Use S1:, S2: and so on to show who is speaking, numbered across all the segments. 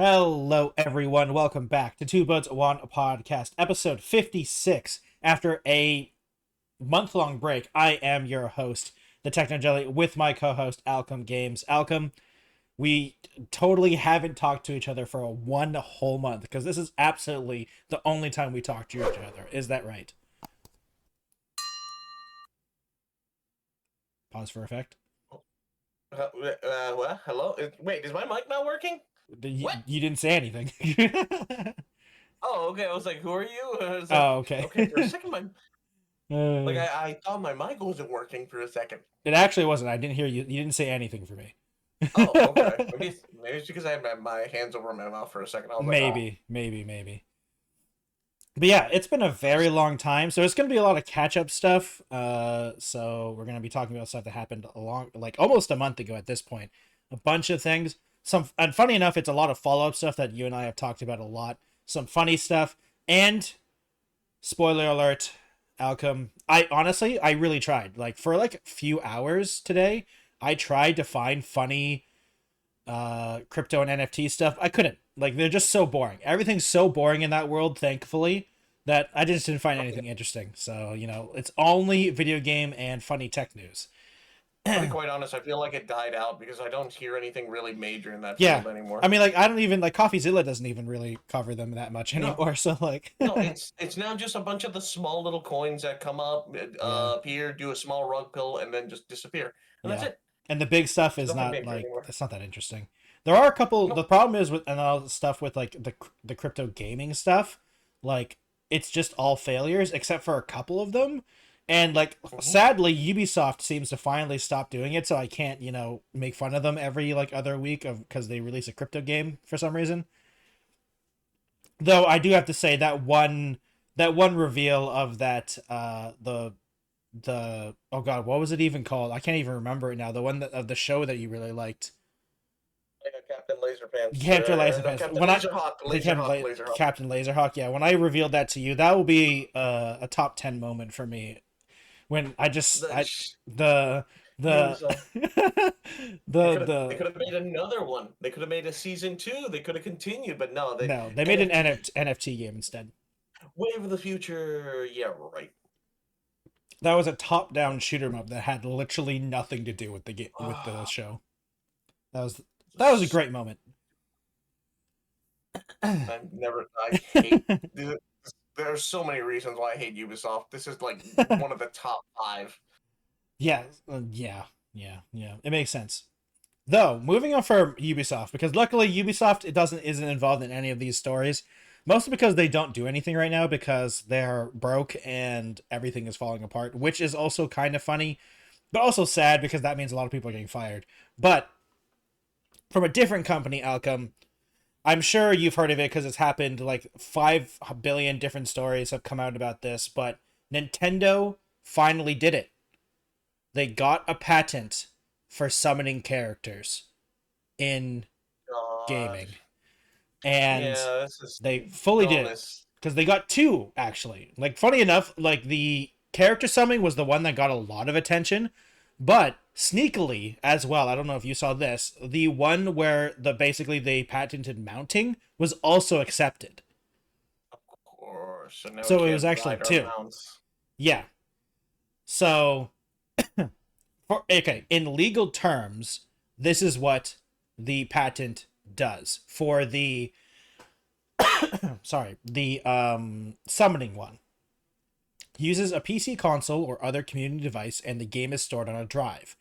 S1: Hello, everyone. Welcome back to Two Buds One Podcast, episode 56. After a month-long break, I am your host, the Techno Jelly, with my co-host, Alchem Games. Alchem, we totally haven't talked to each other for one whole month, because this is absolutely the only time we talk to each other. Is that right? Pause for effect.
S2: What? Hello? Wait, is my mic not working? What?
S1: You didn't say anything.
S2: Oh, okay. I was like, who are you?
S1: Okay.
S2: Okay, for a second,
S1: Uh,
S2: I thought my mic wasn't working for a second.
S1: It actually wasn't. I didn't hear you. You didn't say anything for me.
S2: Oh, okay. Maybe it's because I had my hands over my mouth for a second. I was
S1: maybe. But yeah, it's been a very long time, so it's going to be a lot of catch-up stuff. So we're going to be talking about stuff that happened almost a month ago at this point. A bunch of things. And funny enough, it's a lot of follow-up stuff that you and I have talked about a lot. Some funny stuff, and spoiler alert, Alchem. I really tried. For a few hours today, I tried to find funny crypto and NFT stuff. I couldn't. They're just so boring. Everything's so boring in that world, thankfully, that I just didn't find anything interesting. So, it's only video game and funny tech news.
S2: To be quite honest, I feel like it died out because I don't hear anything really major in that
S1: Yeah.
S2: field anymore.
S1: I mean, I don't even, CoffeeZilla doesn't even really cover them that much anymore, so,
S2: No, it's now just a bunch of the small little coins that come up, appear, do a small rug pull, and then just disappear. And that's it.
S1: And the big stuff is
S2: Nothing
S1: not,
S2: major anymore.
S1: it's not that interesting. There are a couple,
S2: Nope.
S1: the problem is with, and all the stuff with, the crypto gaming stuff, it's just all failures, except for a couple of them. And sadly, Ubisoft seems to finally stop doing it, so I can't, make fun of them every other week because they release a crypto game for some reason. Though I do have to say that one reveal of that the oh god, what was it even called? I can't even remember it now. The one of the show that you really liked.
S2: Captain Laserpants.
S1: Captain Laserpants.
S2: Captain Laserhawk.
S1: Captain Laserhawk. Yeah, when I revealed that to you, that will be a top 10 moment for me. When I just the
S2: they could have made another one. They could have made a season 2. They could have continued, but no,
S1: they made an NFT game instead.
S2: Wave of the Future. Yeah, right.
S1: That was a top-down shooter mode that had literally nothing to do with the game with the show. That was a great moment.
S2: I hate. There are so many reasons why I hate Ubisoft. This is one of the top 5.
S1: Yeah. It makes sense. Though, moving on from Ubisoft, because luckily Ubisoft isn't involved in any of these stories, mostly because they don't do anything right now because they're broke and everything is falling apart, which is also kind of funny, but also sad because that means a lot of people are getting fired. But from a different company, Alchem, I'm sure you've heard of it because it's happened. 5 billion different stories have come out about this, but Nintendo finally did it. They got a patent for summoning characters in gaming. And they fully did it. Because they got 2, actually. Funny enough, the character summoning was the one that got a lot of attention, but sneakily as well, I don't know if you saw this, the one where basically they patented mounting was also accepted.
S2: Of course.
S1: So it was actually 2. Yeah. So, in legal terms, this is what the patent does for the summoning one. Uses a PC console or other community device, and the game is stored on a drive.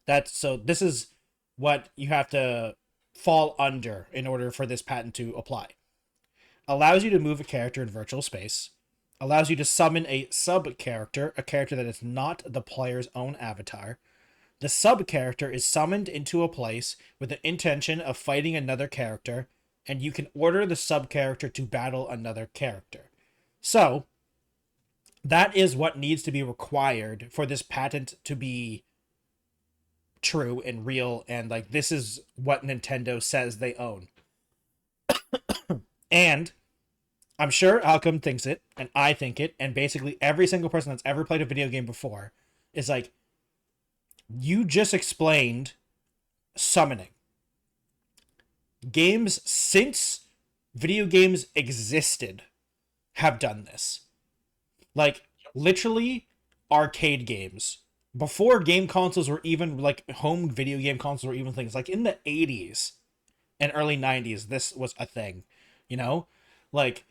S1: This is what you have to fall under in order for this patent to apply. Allows you to move a character in virtual space. Allows you to summon a sub-character, a character that is not the player's own avatar. The sub-character is summoned into a place with the intention of fighting another character, and you can order the sub-character to battle another character. So, that is what needs to be required for this patent to be true and real, and this is what Nintendo says they own. And I'm sure Alchem thinks it, and I think it, and basically every single person that's ever played a video game before is you just explained summoning. games since video games existed have done this. Like, literally, arcade games. Before game consoles were even, like, home video game consoles were even things. Like, in the 80s and early 90s, this was a thing. You know? Like,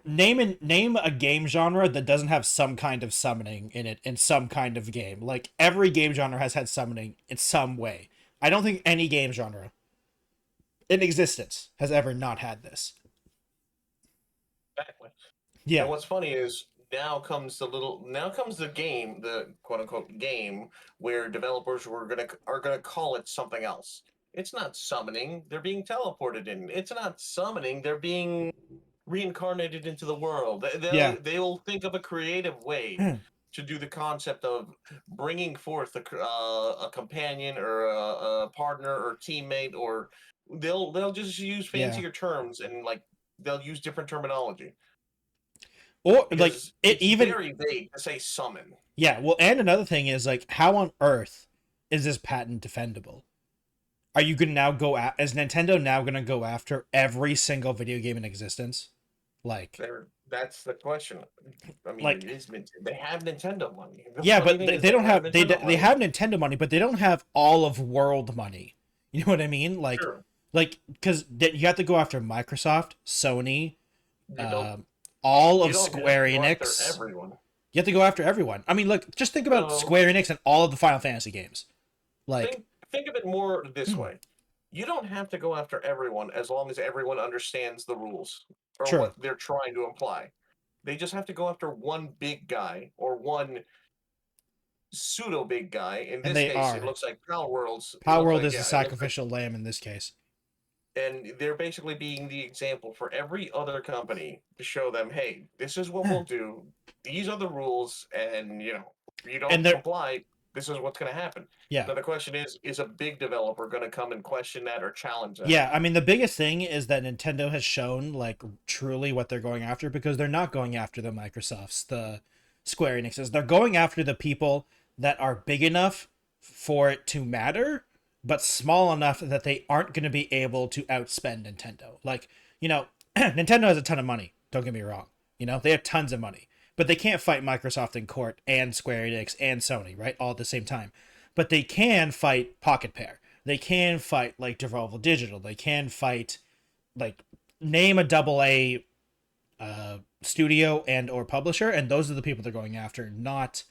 S1: name a game genre that doesn't have some kind of summoning in it in some kind of game. Like, every game genre has had summoning in some way. I don't think any game genre in existence has ever not had this.
S2: Exactly.
S1: Yeah.
S2: And what's funny is now comes the game, the quote unquote game, where developers are gonna call it something else. It's not summoning, they're being teleported in. It's not summoning, they're being reincarnated into the world.
S1: Yeah.
S2: They'll think of a creative way to do the concept of bringing forth a companion or a partner or teammate, or they'll just use
S1: Yeah.
S2: fancier terms, and like they'll use different terminology.
S1: Or, like,
S2: Because
S1: it
S2: it's
S1: even...
S2: very vague to say summon.
S1: Yeah, well, and another thing is, like, how on earth is this patent defendable? Are you gonna now is Nintendo now gonna go after every single video game in existence? Like,
S2: That's the question. I mean,
S1: like,
S2: it is they have Nintendo money. The
S1: yeah,
S2: funny
S1: but
S2: thing is
S1: they don't have
S2: Nintendo
S1: they
S2: money.
S1: have Nintendo money, but they don't have all of world money. You know what I mean? Like,
S2: Sure.
S1: Because you have to go after Microsoft, Sony,
S2: You don't,
S1: all
S2: you
S1: of
S2: don't
S1: Square
S2: have to go after
S1: Enix.
S2: everyone.
S1: You have to go after everyone. I mean, look, just think about
S2: No.
S1: Square Enix and all of the Final Fantasy games. Like,
S2: Think of it more this way. You don't have to go after everyone as long as everyone understands the rules or
S1: True.
S2: what they're trying to imply. They just have to go after one big guy or one pseudo big guy. In
S1: And
S2: this
S1: they
S2: case,
S1: are.
S2: it looks like Palworld's.
S1: palworld is the sacrificial lamb in this case.
S2: And they're basically being the example for every other company to show them, hey, this is what we'll do. These are the rules, and you don't comply. This is what's going to happen.
S1: Yeah.
S2: Now the question is a big developer going to come and question that or challenge that?
S1: Yeah, I mean, the biggest thing is that Nintendo has shown, like, truly what they're going after, because they're not going after the Microsofts, the Square Enixes. They're going after the people that are big enough for it to matter, but small enough that they aren't going to be able to outspend Nintendo. Like, Nintendo has a ton of money, don't get me wrong. They have tons of money, but they can't fight Microsoft in court and Square Enix and Sony, right, all at the same time. But they can fight pocketpair. They can fight, like, Devolver Digital. They can fight, like, name a AA studio and or publisher, and those are the people they're going after, not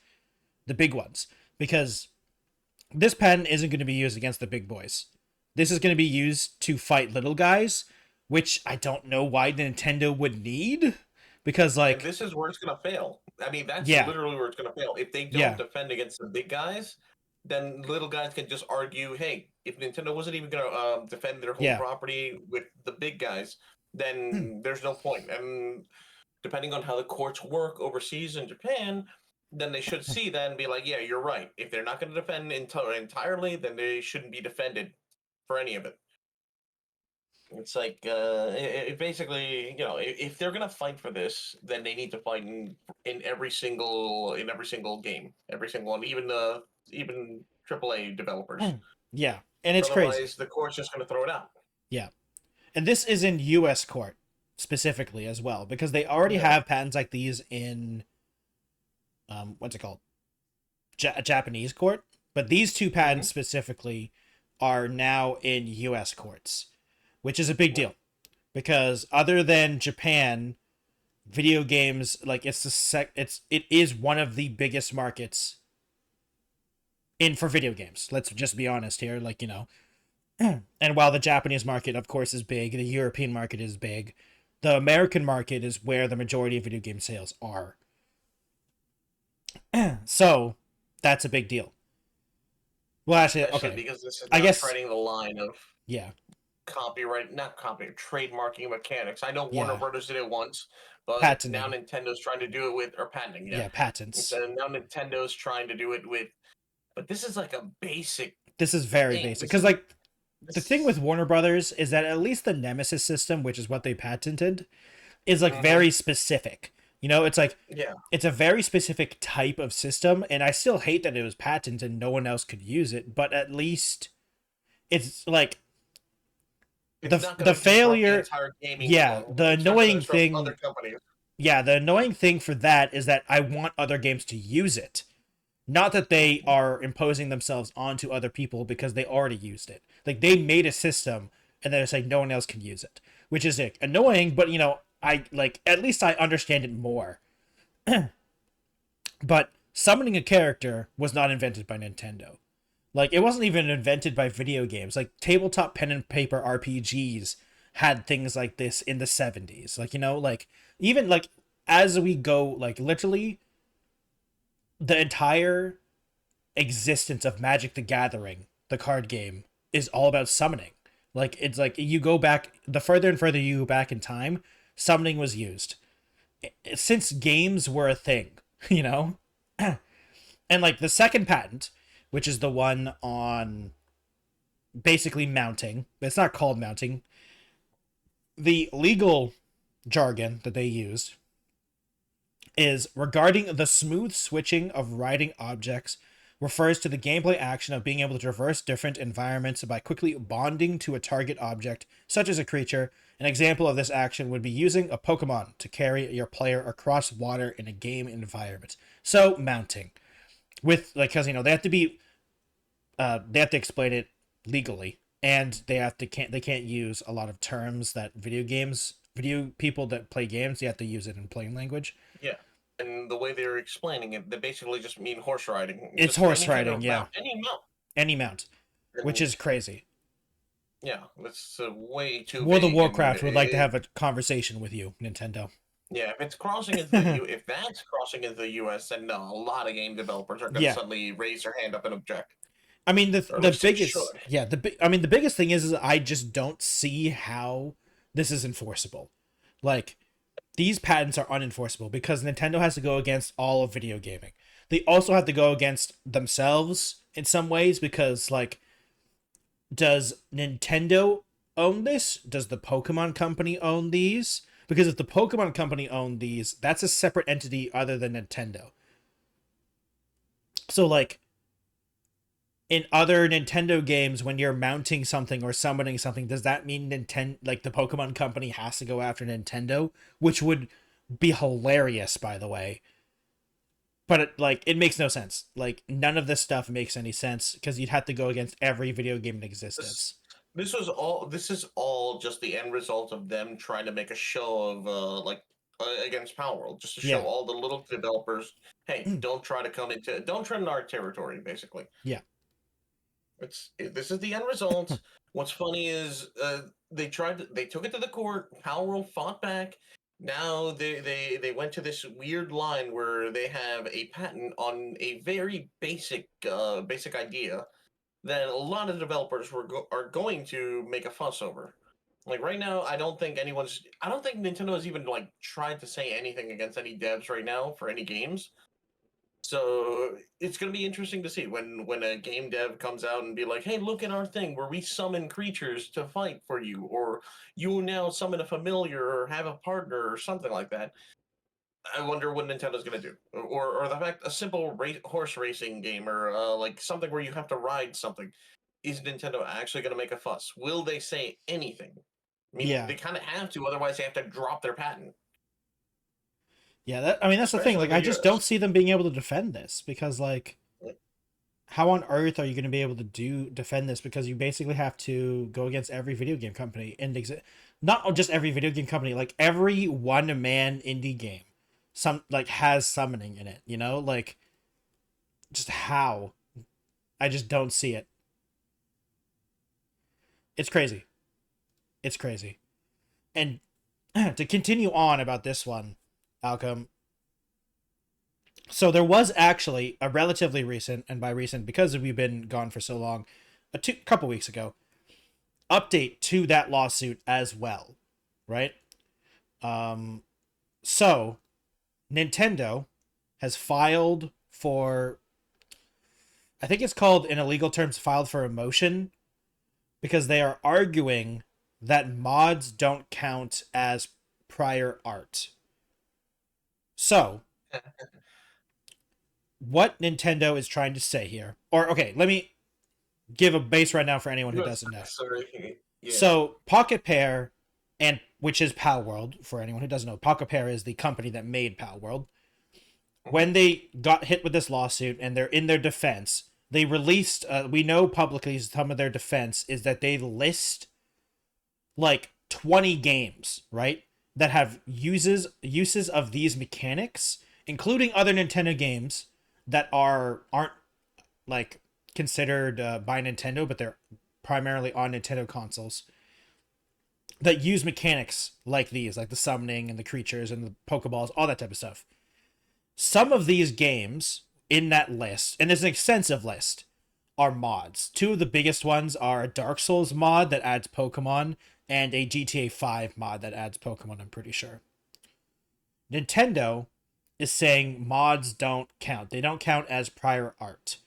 S1: the big ones. Because this patent isn't going to be used against the big boys. This is going to be used to fight little guys, which I don't know why Nintendo would need. Because, like...
S2: And this is where it's going to fail. I mean, that's literally where it's going to fail. If they don't defend against the big guys, then little guys can just argue, hey, if Nintendo wasn't even going to defend their whole property with the big guys, then there's no point. And depending on how the courts work overseas in Japan, then they should see that and be like, yeah, you're right. If they're not going to defend entirely, then they shouldn't be defended for any of it. It's like, it basically, if they're gonna fight for this, then they need to fight in every single game, every single one, even AAA developers.
S1: Yeah, and it's
S2: Otherwise,
S1: crazy.
S2: the court's just gonna throw it out.
S1: Yeah, and this is in U.S. court specifically as well, because they already have patents like these in, what's it called, Japanese court, but these two patents specifically are now in U.S. courts. Which is a big deal, because other than Japan, video games, like, it is one of the biggest markets for video games. Let's just be honest here, like, and while the Japanese market, of course, is big, the European market is big, the American market is where the majority of video game sales are. So that's a big deal. Well, actually, okay,
S2: because this is not treading the line of trademarking mechanics. I know Warner Brothers did it once, but now Nintendo's trying to do it with, or patenting,
S1: patents.
S2: And now Nintendo's trying to do it with, but this is like a basic.
S1: This is very basic, because, like, the thing with Warner Brothers is that at least the Nemesis system, which is what they patented, is, like, very specific. It's like, it's a very specific type of system, and I still hate that it was patented and no one else could use it, but at least it's, like,
S2: It's not going
S1: the
S2: to disrupt the
S1: failure.
S2: entire gaming
S1: Yeah,
S2: flow.
S1: the
S2: It's not going to
S1: annoying
S2: disrupt
S1: thing.
S2: other companies.
S1: Yeah, the annoying thing for that is that I want other games to use it. Not that they are imposing themselves onto other people because they already used it. Like they made a system and they're saying no one else can use it, which is annoying. But I like at least I understand it more. But summoning a character was not invented by Nintendo. Like it wasn't even invented by video games. Like tabletop pen and paper RPGs had things like this in the 70s. Like like even like as we go like literally the entire existence of Magic the Gathering, the card game, is all about summoning. Like it's like you go back the further and further you go back in time, summoning was used since games were a thing, you know? And like the second patent, which is the one on basically mounting, it's not called mounting. The legal jargon that they used is regarding the smooth switching of riding objects refers to the gameplay action of being able to traverse different environments by quickly bonding to a target object, such as a creature. An example of this action would be using a Pokemon to carry your player across water in a game environment. So mounting, with like because they have to be, they have to explain it legally, and they can't use a lot of terms that video people that play games, they have to use it in plain language.
S2: Yeah. And the way they're explaining it, they basically just mean horse riding.
S1: It's
S2: just
S1: horse riding, yeah.
S2: Any mount.
S1: Which is crazy.
S2: Yeah, it's way too.
S1: World of Warcraft would like to have a conversation with you, Nintendo.
S2: Yeah, if it's crossing into if that's crossing into the U.S., then no, a lot of game developers are going to suddenly raise their hand up and object.
S1: I mean, the biggest the biggest thing is I just don't see how this is enforceable. Like, these patents are unenforceable because Nintendo has to go against all of video gaming. They also have to go against themselves in some ways because, like, does Nintendo own this? Does the Pokemon Company own these? Because if the Pokemon Company owned these, that's a separate entity other than Nintendo. So, like, in other Nintendo games, when you're mounting something or summoning something, does that mean like the Pokemon Company has to go after Nintendo? Which would be hilarious, by the way. But it makes no sense. Like, none of this stuff makes any sense because you'd have to go against every video game in existence.
S2: This is all just the end result of them trying to make a show of against palworld, just to show all the little developers, hey, don't try in our territory, basically.
S1: Yeah.
S2: This is the end result. What's funny is they took it to the court. palworld fought back. Now they went to this weird line where they have a patent on a very basic idea that a lot of developers are going to make a fuss over. Like right now, I don't think Nintendo has even like tried to say anything against any devs right now for any games. So it's going to be interesting to see when a game dev comes out and be like, hey, look at our thing where we summon creatures to fight for you, or you will now summon a familiar or have a partner or something like that. I wonder what Nintendo's going to do. Or the fact a simple horse racing game or like something where you have to ride something. Is Nintendo actually going to make a fuss? Will they say anything? I mean, they kind of have to, otherwise they have to drop their patent.
S1: Yeah, that's the thing. Like, I just don't see them being able to defend this because, like, how on earth are you going to be able to defend this? Because you basically have to go against every video game company and not just every video game company, like every one-man indie game, has summoning in it. You know, like, just how? I just don't see it. It's crazy. It's crazy. And to continue on about this one, Alchem. So there was actually a relatively recent, and by recent because we've been gone for so long, couple weeks ago, update to that lawsuit as well, right? So Nintendo has filed for, I think it's called in illegal terms, filed for a motion because they are arguing that mods don't count as prior art. So, what Nintendo is trying to say here, or okay, let me give a base right now for anyone who doesn't know.
S2: Sorry. Yeah.
S1: So pocketpair, and which is palworld, for anyone who doesn't know, pocketpair is the company that made palworld. When they got hit with this lawsuit and they're in their defense, they released, we know publicly some of their defense is that they list like 20 games, right, that have uses of these mechanics, including other Nintendo games that aren't like considered by Nintendo, but they're primarily on Nintendo consoles, that use mechanics like these, like the summoning and the creatures and the Pokeballs, all that type of stuff. Some of these games in that list, and there's an extensive list, are mods. Two of the biggest ones are a Dark Souls mod that adds Pokemon and a GTA 5 mod that adds Pokemon, I'm pretty sure. Nintendo is saying mods don't count. They don't count as prior art.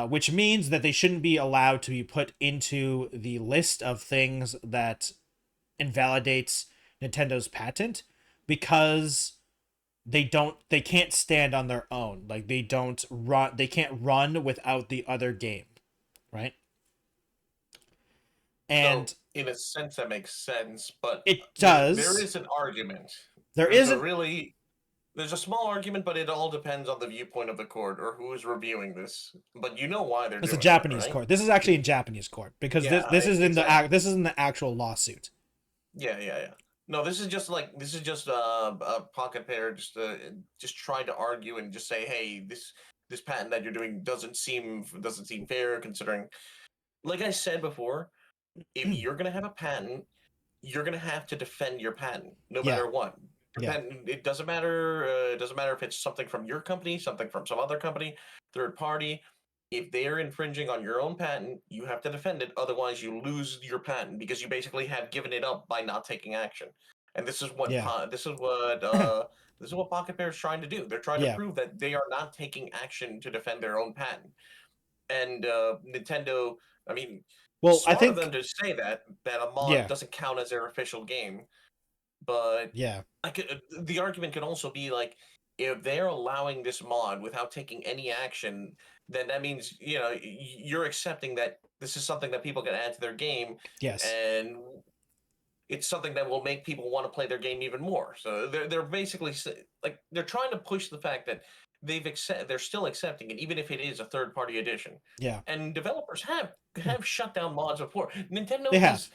S1: Which means that they shouldn't be allowed to be put into the list of things that invalidates Nintendo's patent, because they can't stand on their own. Like they can't run without the other game, right? And
S2: so, in a sense that makes sense, but
S1: it does.
S2: There is an argument. There's a small argument, but it all depends on the viewpoint of the court or who is reviewing this. But you know why they're doing it. It's a
S1: Japanese
S2: right?
S1: court. This is actually in Japanese court because this is in the actual lawsuit.
S2: Yeah. No, this is just a pocketpair just trying to argue and just say, hey, this patent that you're doing doesn't seem fair, considering, like I said before, if you're gonna have a patent, you're gonna have to defend your patent no matter what. It doesn't matter. It doesn't matter if it's something from your company, something from some other company, third party. If they're infringing on your own patent, you have to defend it. Otherwise, you lose your patent because you basically have given it up by not taking action. And this is what pocketpair is trying to do. They're trying to prove that they are not taking action to defend their own patent. And Nintendo, I mean, I think them to say that a mod doesn't count as their official game. But the argument could also be like, if they're allowing this mod without taking any action, then that means you're accepting that this is something that people can add to their game.
S1: Yes,
S2: and it's something that will make people want to play their game even more. So they're basically like they're trying to push the fact that they're still accepting it, even if it is a third-party edition.
S1: Yeah,
S2: and developers have shut down mods before.
S1: Nintendo's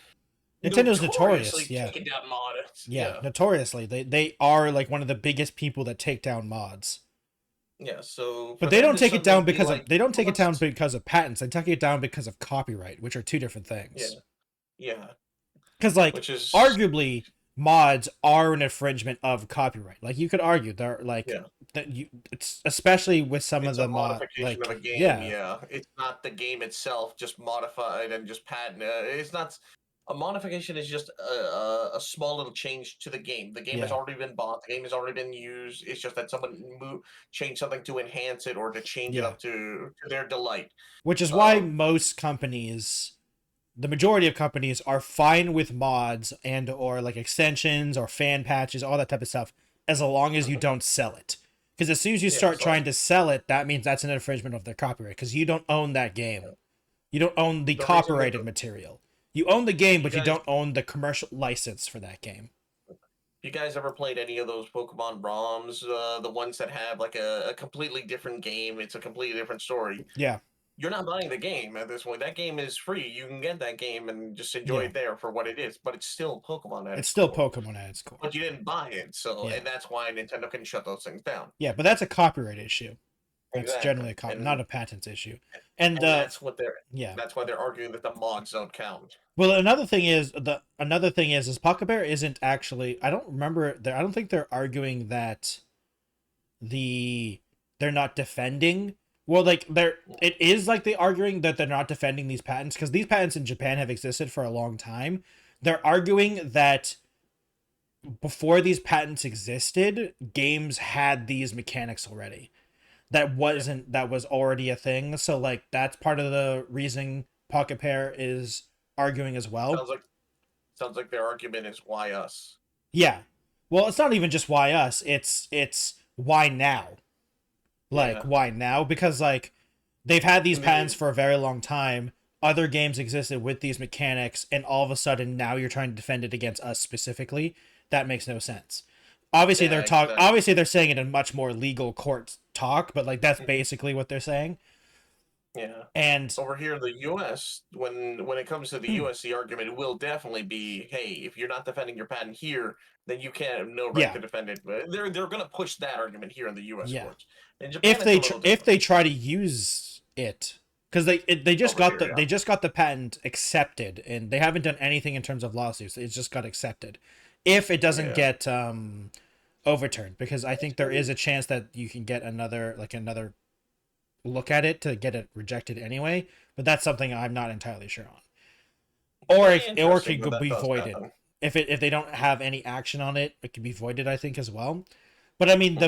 S1: notorious.
S2: Taking down mods.
S1: Yeah, notoriously. They are like one of the biggest people that take down mods.
S2: Yeah, so
S1: but they don't take it down because of patents. They take it down because of copyright, which are two different things.
S2: Yeah.
S1: Because arguably mods are an infringement of copyright. Like you could argue they're like it's especially with some of the
S2: modification of a game. Yeah, it's not the game itself, just modified and just patent. It's not. A modification is just a small little change to the game. The game has already been bought. The game has already been used. It's just that someone changed something to enhance it or to change it up to their delight.
S1: Which is why most companies, the majority of companies, are fine with mods and or like extensions or fan patches, all that type of stuff, as long as you don't sell it. Because as soon as you start trying to sell it, that means that's an infringement of their copyright. Because you don't own that game. You don't own the copyrighted material. You own the game, but you don't own the commercial license for that game.
S2: You guys ever played any of those Pokemon ROMs? The ones that have like a completely different game. It's a completely different story.
S1: Yeah.
S2: You're not buying the game at this point. That game is free. You can get that game and just enjoy it there for what it is. But it's still Pokemon at its core.
S1: Pokemon at its core.
S2: But you didn't buy it. And that's why Nintendo can shut those things down.
S1: Yeah, but that's a copyright issue. That's generally not a patent issue. And
S2: that's what that's why they're arguing that the mods don't count.
S1: Well, another thing is pocketpair isn't actually, I don't think they're arguing that they're not defending. Well, like it is like they're arguing that they're not defending these patents, because these patents in Japan have existed for a long time. They're arguing that before these patents existed, games had these mechanics already. That was already a thing. So like that's part of the reason pocketpair is arguing as well.
S2: Sounds like their argument is why us.
S1: Yeah. Well, it's not even just why us. It's why now. Like why now? Because like they've had these patents for a very long time. other games existed with these mechanics, and all of a sudden now you're trying to defend it against us specifically. That makes no sense. Obviously,
S2: exactly.
S1: Obviously, they're saying it in much more legal court talk, but like that's basically what they're saying.
S2: Yeah.
S1: And
S2: over here in the U.S., when it comes to the U.S., the argument will definitely be, hey, if you're not defending your patent here, then you can't have no right to defend it. But they're going to push that argument here in the U.S. courts. In Japan,
S1: if they try to use it, because they just got
S2: they
S1: just got the patent accepted, and they haven't done anything in terms of lawsuits. It just got accepted. If it doesn't get overturned, because I think there is a chance that you can get another look at it to get it rejected anyway, but that's something I'm not entirely sure on. Or it could be voided. If they don't have any action on it, it could be voided, I think, as well. But I mean,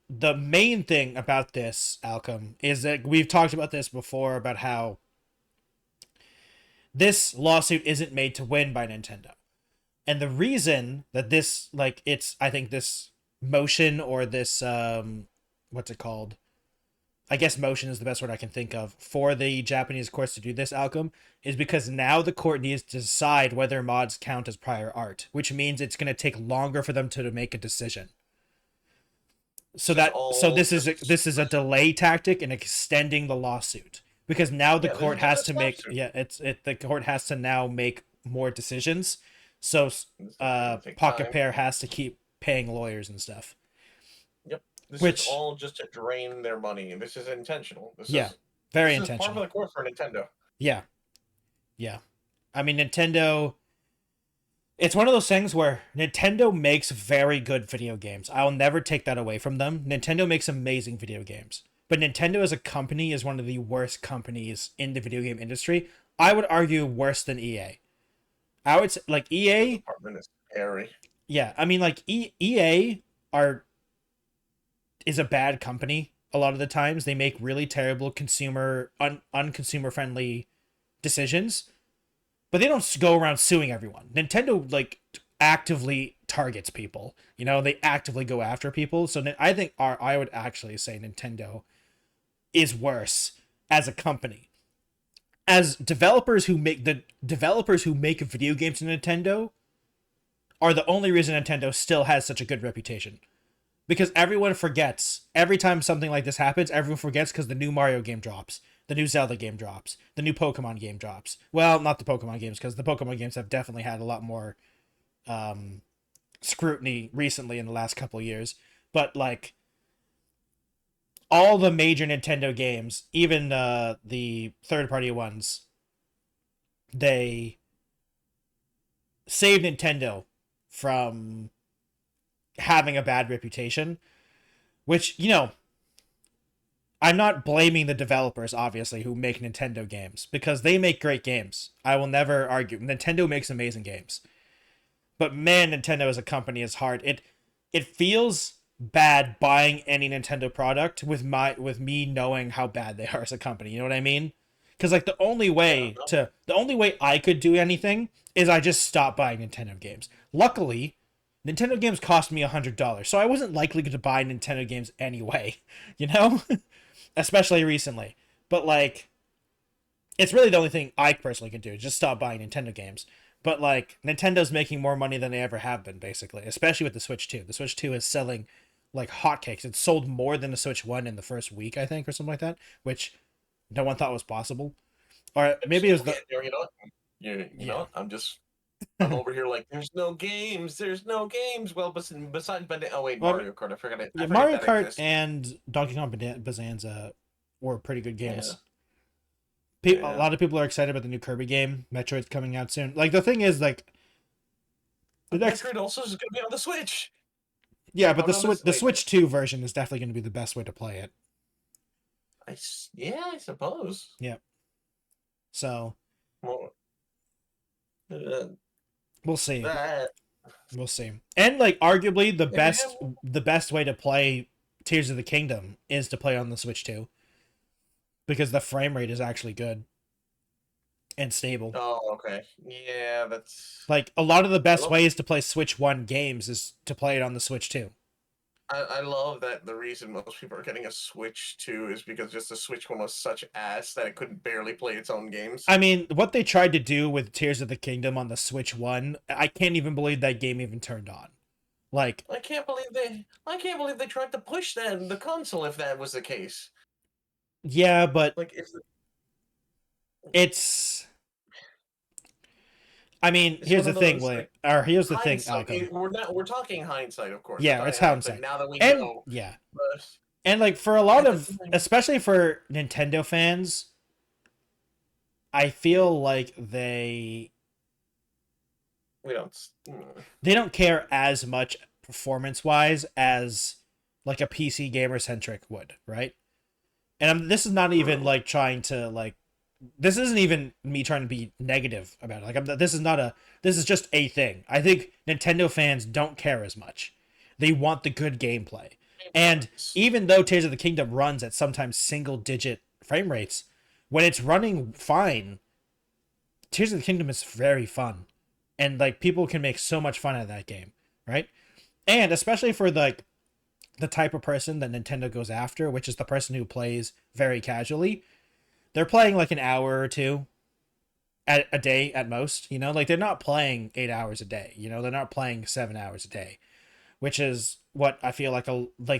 S1: the main thing about this, Alchem, is that we've talked about this before, about how this lawsuit isn't made to win by Nintendo. And the reason that this, like, I think this motion, or this, what's it called? I guess motion is the best word I can think of for the Japanese courts to do this, Alchem, is because now the court needs to decide whether mods count as prior art, which means it's going to take longer for them to make a decision. So this is a delay tactic in extending the lawsuit, because now the court has to make the court has to now make more decisions. So pocketpair has to keep paying lawyers and stuff.
S2: This is all just to drain their money, and this is intentional.
S1: Very intentional.
S2: Part of the course for Nintendo.
S1: Yeah. I mean, Nintendo. It's one of those things where Nintendo makes very good video games. I'll never take that away from them. Nintendo makes amazing video games, but Nintendo as a company is one of the worst companies in the video game industry. I would argue worse than EA. I would say, like, EA.
S2: The department is scary.
S1: Yeah, I mean, like EA is a bad company a lot of the times. They make really terrible unconsumer friendly decisions, but they don't go around suing everyone. Nintendo, like, actively targets people. You know, they actively go after people. So I think I would actually say Nintendo is worse as a company. As developers who make video games in Nintendo are the only reason Nintendo still has such a good reputation. Because everyone forgets. Every time something like this happens, everyone forgets because the new Mario game drops. The new Zelda game drops. The new Pokemon game drops. Well, not the Pokemon games, because the Pokemon games have definitely had a lot more scrutiny recently in the last couple of years. But, like, all the major Nintendo games, even the third-party ones, they save Nintendo from having a bad reputation, which, you know, I'm not blaming the developers, obviously, who make Nintendo games, because they make great games. I will never argue. Nintendo makes amazing games. But man, Nintendo as a company is hard. It feels bad buying any Nintendo product with me knowing how bad they are as a company. You know what I mean? Because, like, the only way I could do anything is I just stop buying Nintendo games. Luckily, Nintendo games cost me $100, so I wasn't likely to buy Nintendo games anyway, you know? Especially recently. But, like, it's really the only thing I personally can do, is just stop buying Nintendo games. But, like, Nintendo's making more money than they ever have been, basically, especially with the Switch 2. The Switch 2 is selling like hotcakes. It sold more than the Switch 1 in the first week, I think, or something like that, which no one thought was possible. Or maybe it was the...
S2: You know, I'm over here like, there's no games. Well, besides, Mario Kart, I forgot it.
S1: Mario Kart and Donkey Kong Bonanza were pretty good games. A lot of people are excited about the new Kirby game. Metroid's coming out soon. Like, the thing is, like,
S2: the next Metroid also is going to be on the Switch.
S1: Yeah, but the Switch 2 version is definitely going to be the best way to play it.
S2: I suppose.
S1: Yeah. So... we'll see. We'll see. And, like, arguably the best way to play Tears of the Kingdom is to play on the Switch 2, because the frame rate is actually good and stable.
S2: Oh, okay. Yeah, that's...
S1: Like, a lot of the best ways to play Switch 1 games is to play it on the Switch 2.
S2: I love that the reason most people are getting a Switch 2 is because just the Switch 1 was such ass that it couldn't barely play its own games.
S1: I mean, what they tried to do with Tears of the Kingdom on the Switch 1, I can't even believe that game even turned on. Like,
S2: I can't believe they tried to push that in the console if that was the case.
S1: Yeah, but
S2: like
S1: it's I mean, here's the thing, here's the thing, Alchem.
S2: We're talking hindsight, of course.
S1: Yeah, it's hindsight.
S2: Now that we know,
S1: yeah,
S2: but,
S1: and like for a lot of, especially for Nintendo fans, I feel like they don't care as much performance-wise as like a PC gamer centric would, right? And this is not even like trying to like. This isn't even me trying to be negative about it. Like, this is just a thing. I think Nintendo fans don't care as much. They want the good gameplay. And even though Tears of the Kingdom runs at sometimes single-digit frame rates, when it's running fine, Tears of the Kingdom is very fun. And, like, people can make so much fun out of that game, right? And especially for, like, the type of person that Nintendo goes after, which is the person who plays very casually, they're playing like an hour or two at a day at most, you know, like they're not playing 8 hours a day, you know, they're not playing 7 hours a day, which is what I feel like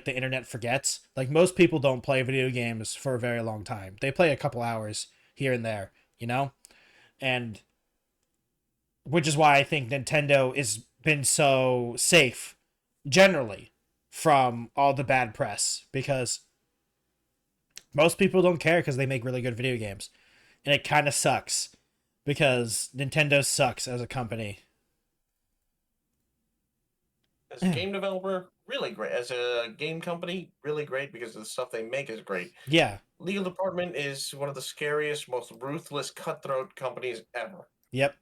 S1: the internet forgets. Like most people don't play video games for a very long time. They play a couple hours here and there, you know, and which is why I think Nintendo has been so safe generally from all the bad press, because most people don't care because they make really good video games. And it kind of sucks because Nintendo sucks as a company.
S2: As a game developer, really great. As a game company, really great because the stuff they make is great.
S1: Yeah.
S2: Legal department is one of the scariest, most ruthless, cutthroat companies ever.
S1: Yep.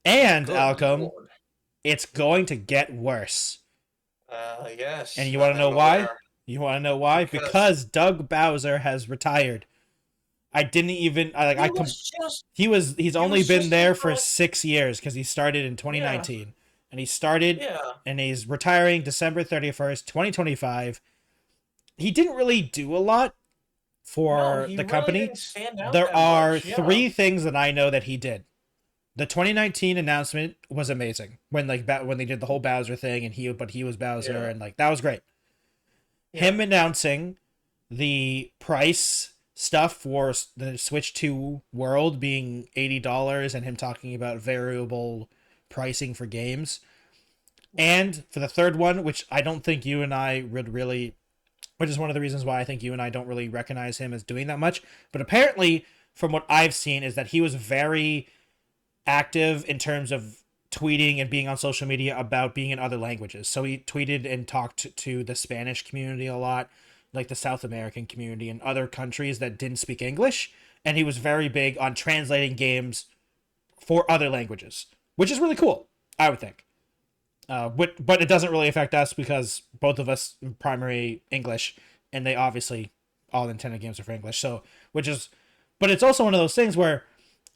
S1: And, Alchem, it's going to get worse.
S2: Yes.
S1: And you want to know why? You want to know why? Because Doug Bowser has retired. I didn't even he's only been there for 6 years because he started in 2019, and and he's retiring December 31st, 2025. He didn't really do a lot for the company. There are 3 things that I know that he did. The 2019 announcement was amazing when they did the whole Bowser thing, and he was Bowser, and like that was great. Him announcing the price stuff for the Switch 2 World being $80, and him talking about variable pricing for games. And for the third one, which I don't think you and I would really, which is one of the reasons why I think you and I don't really recognize him as doing that much, but apparently from what I've seen is that he was very active in terms of tweeting and being on social media about being in other languages. So he tweeted and talked to the Spanish community a lot, like the South American community and other countries that didn't speak English. And he was very big on translating games for other languages, which is really cool, I would think. But it doesn't really affect us because both of us primary English, and they obviously all Nintendo games are for English. So, but it's also one of those things where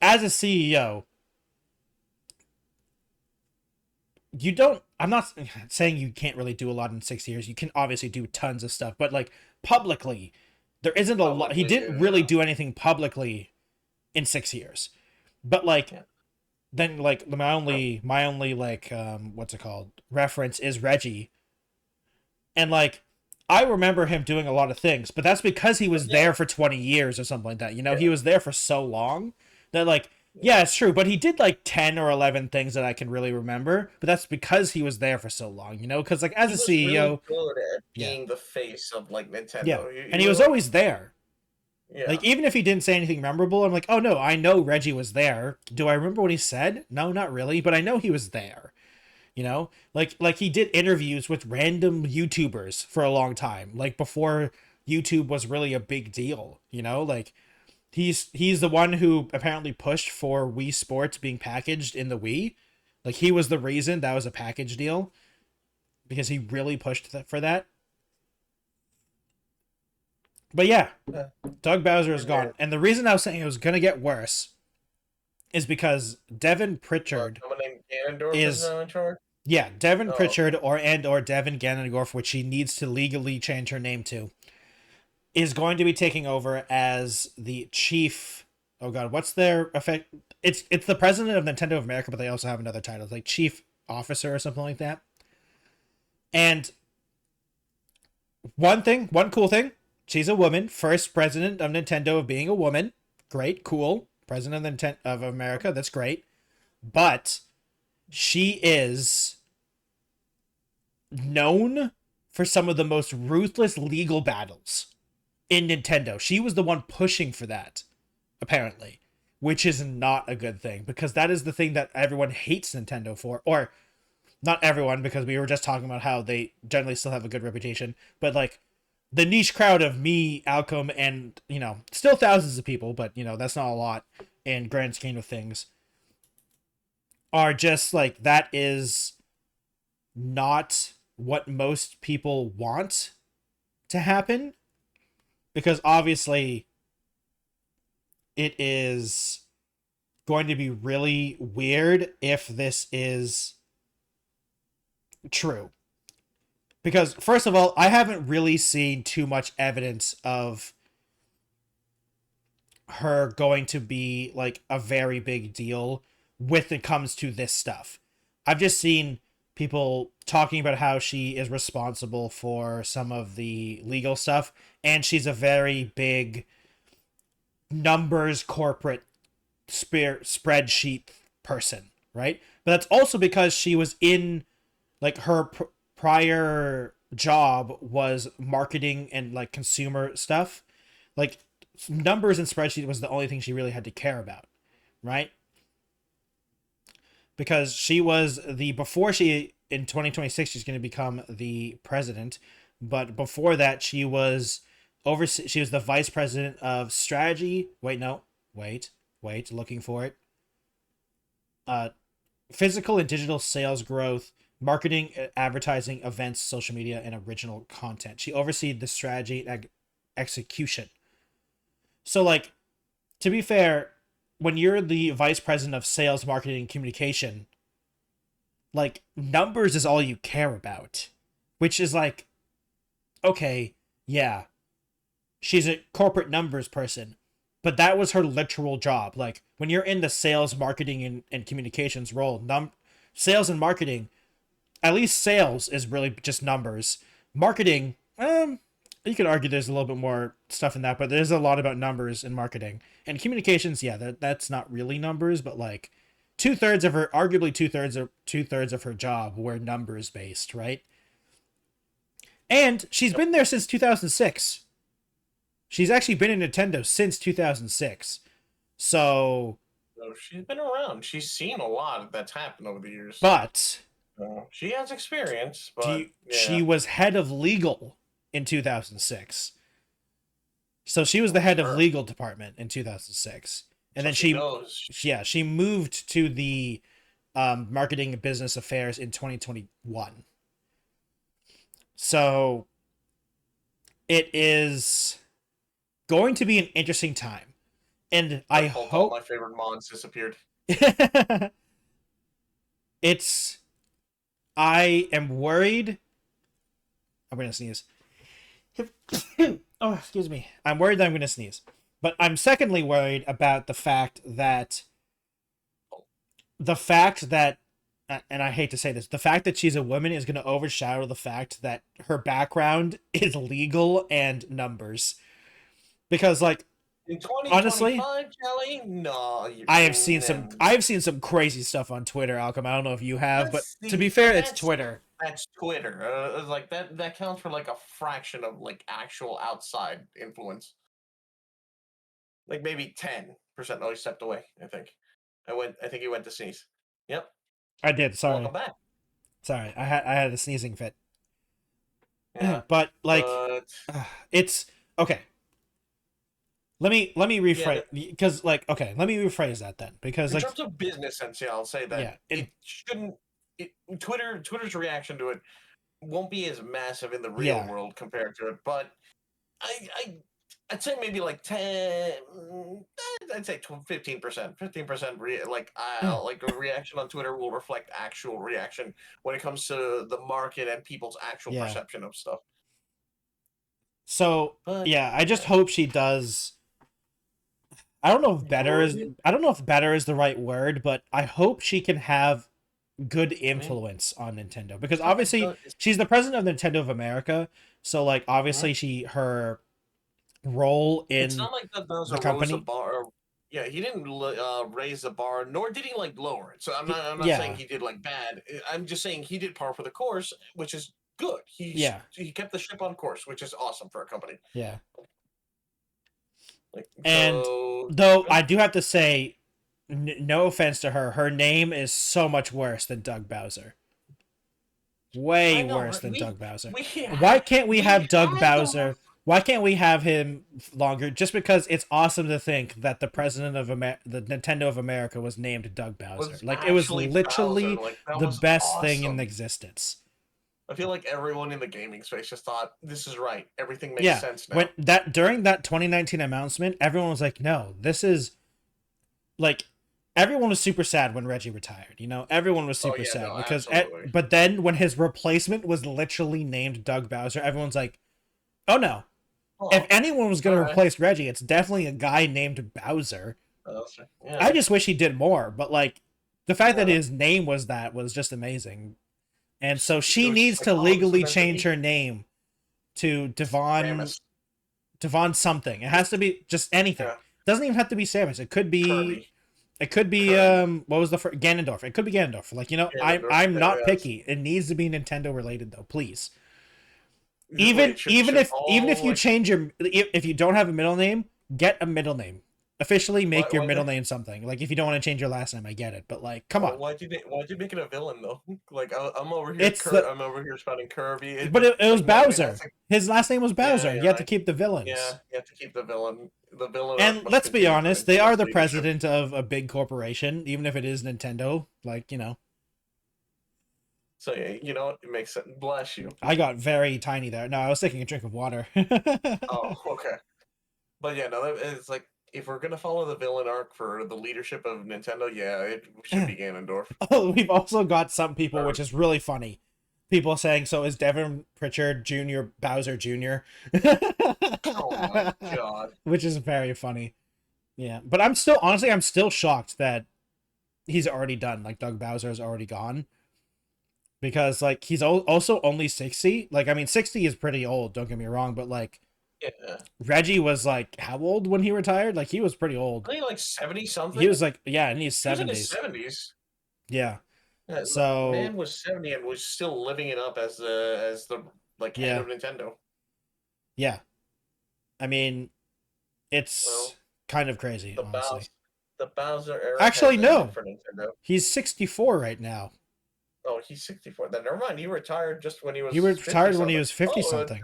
S1: as a CEO, I'm not saying you can't really do a lot in 6 years. You can obviously do tons of stuff, but like publicly, there isn't a lot. He didn't really do anything publicly in 6 years. But like, then like my only like, what's it called? Reference is Reggie. And like, I remember him doing a lot of things, but that's because he was there for 20 years or something like that. You know, he was there for so long that like, yeah, it's true, but he did like 10 or 11 things that I can really remember, but that's because he was there for so long, you know? Because like as a CEO,
S2: really good at being the face of like Nintendo.
S1: Yeah, and he was always there. Yeah. Like even if he didn't say anything memorable, I'm like, oh no, I know Reggie was there. Do I remember what he said? No, not really, but I know he was there. You know, like he did interviews with random YouTubers for a long time, like before YouTube was really a big deal. You know, like. He's the one who apparently pushed for Wii Sports being packaged in the Wii. Like, he was the reason that was a package deal. Because he really pushed for that. But yeah, Doug Bowser is gone. And the reason I was saying it was going to get worse is because Devin Pritchard
S2: is in charge.
S1: Yeah, Devin Pritchard or Devin Ganondorf, which she needs to legally change her name to, is going to be taking over as the chief. Oh God, what's their effect? It's the president of Nintendo of America, but they also have another title, like chief officer or something like that. And one cool thing, she's a woman, first president of Nintendo of being a woman. Great, cool. President of Nintendo of America, that's great. But she is known for some of the most ruthless legal battles in Nintendo. She was the one pushing for that, apparently, which is not a good thing, because that is the thing that everyone hates Nintendo for. Or not everyone, because we were just talking about how they generally still have a good reputation, but like the niche crowd of me, Alchem, and, you know, still thousands of people, but, you know, that's not a lot in grand scheme of things, are just like, that is not what most people want to happen, because obviously it is going to be really weird if this is true. Because first of all, I haven't really seen too much evidence of her going to be like a very big deal when it comes to this stuff. I've just seen people talking about how she is responsible for some of the legal stuff, and she's a very big numbers corporate spreadsheet person, right? But that's also because she was in, like, her prior job was marketing and like consumer stuff. Like, numbers and spreadsheet was the only thing she really had to care about, right? Because she was before she, in 2026, she's going to become the president, but before that she was she was the vice president of strategy. Wait, looking for it. Physical and digital sales growth, marketing, advertising, events, social media, and original content. She oversees the strategy and execution. So, like, to be fair, when you're the vice president of sales, marketing, and communication, like, numbers is all you care about, which is like, okay, yeah, she's a corporate numbers person, but that was her literal job. Like, when you're in the sales, marketing, and communications role, sales and marketing, at least sales is really just numbers. Marketing, you could argue there's a little bit more stuff in that, but there's a lot about numbers in marketing. And communications, yeah, that's not really numbers, but like arguably two thirds of her job were numbers based, right? And she's been there since 2006. She's actually been in Nintendo since 2006. So
S2: she's been around. She's seen a lot that's happened over the years.
S1: But
S2: she has experience. But
S1: she was head of legal in 2006. So she was the head of legal department in 2006. And then she moved to the marketing and business affairs in 2021. So it is going to be an interesting time. And I hope
S2: my favorite mons disappeared.
S1: I am worried. I'm going to sneeze. Oh, excuse me. I'm worried that I'm going to sneeze. But I'm secondly worried about the fact that, and I hate to say this, the fact that she's a woman is going to overshadow the fact that her background is legal and numbers. Because, like,
S2: in 2025, honestly, Kelly, no.
S1: I have seen some crazy stuff on Twitter, Alchem. I don't know if you have, but to be fair, it's Twitter.
S2: That's Twitter. Like that counts for like a fraction of like actual outside influence. Like maybe 10%. Oh, he stepped away. I think he went to sneeze. Yep.
S1: I did. Sorry.
S2: Welcome back.
S1: Sorry, I had a sneezing fit. Yeah, but like, it's okay. Let me rephrase, because like, okay, let me rephrase that then, because
S2: in terms of business sense, I'll say that it shouldn't. Twitter's reaction to it won't be as massive in the real world compared to it, but I I'd say maybe like 10. I'd say 15%. 15% like a reaction on Twitter will reflect actual reaction when it comes to the market and people's actual perception of stuff.
S1: So yeah, I just hope she does. I don't know if better is the right word, but I hope she can have good influence on Nintendo, because obviously she's the president of Nintendo of America, so like obviously her role in
S2: it's not like the company. Yeah, he didn't raise the bar, nor did he like lower it. So I'm not saying he did like bad. I'm just saying he did par for the course, which is good. He kept the ship on course, which is awesome for a company.
S1: Yeah. And though I do have to say, no offense to her, her name is so much worse than Doug Bowser. Way worse than Doug Bowser. Why can't we have Doug Bowser? Why can't we have him longer? Just because it's awesome to think that the president of the Nintendo of America was named Doug Bowser. Like, it was literally the best thing in existence.
S2: I feel like everyone in the gaming space just thought, this is right. Everything makes sense now.
S1: During that 2019 announcement, everyone was like, no, this is... Like, everyone was super sad when Reggie retired. You know, everyone was super sad. Because but then when his replacement was literally named Doug Bowser, everyone's like, oh no. If anyone was going to replace Reggie, it's definitely a guy named Bowser. I just wish he did more. But, like, the fact that his name was that was just amazing. And so she needs to legally change her name to Devon something. It has to be just anything. It doesn't even have to be Samus. It could be Kirby. It could be what was the first? Ganondorf. It could be Ganondorf. Like, you know, I'm not picky. It needs to be Nintendo related though, please. Even if you change if you don't have a middle name, get a middle name. Officially make your middle name something. Like, if you don't want to change your last name, I get it, but like, come on.
S2: Why'd you make it a villain though? Like, I'm over here. I'm over here spouting Kirby.
S1: But it was Bowser. His last name was Bowser. You have to keep the villains.
S2: Yeah, you have to keep the villain. The villain.
S1: And let's be honest, they are the president of a big corporation, even if it is Nintendo. Like, you know.
S2: So yeah, you know, it makes sense. Bless you.
S1: I got very tiny there. No, I was taking a drink of water.
S2: Oh, okay. But yeah, no, it's like, if we're gonna follow the villain arc for the leadership of Nintendo, yeah, it should be Ganondorf.
S1: Oh, we've also got some people, which is really funny. People saying, so is Devin Pritchard Jr. Bowser Jr.?
S2: Oh my god.
S1: Which is very funny. Yeah, but I'm still shocked that he's already done. Like, Doug Bowser is already gone. Because, like, he's also only 60. Like, I mean, 60 is pretty old, don't get me wrong, but, like, Reggie was like how old when he retired? Like, he was pretty old.
S2: I think like 70 something.
S1: He was like, yeah, in his 70s.
S2: He was in his 70s.
S1: Yeah. So
S2: man was 70 and was still living it up as the like head of Nintendo.
S1: Yeah. I mean, it's kind of crazy, honestly.
S2: The Bowser era.
S1: Actually, no. For Nintendo. He's 64 right now.
S2: Oh, he's 64. Then never mind. He retired just when he was.
S1: He retired when he was 50 something.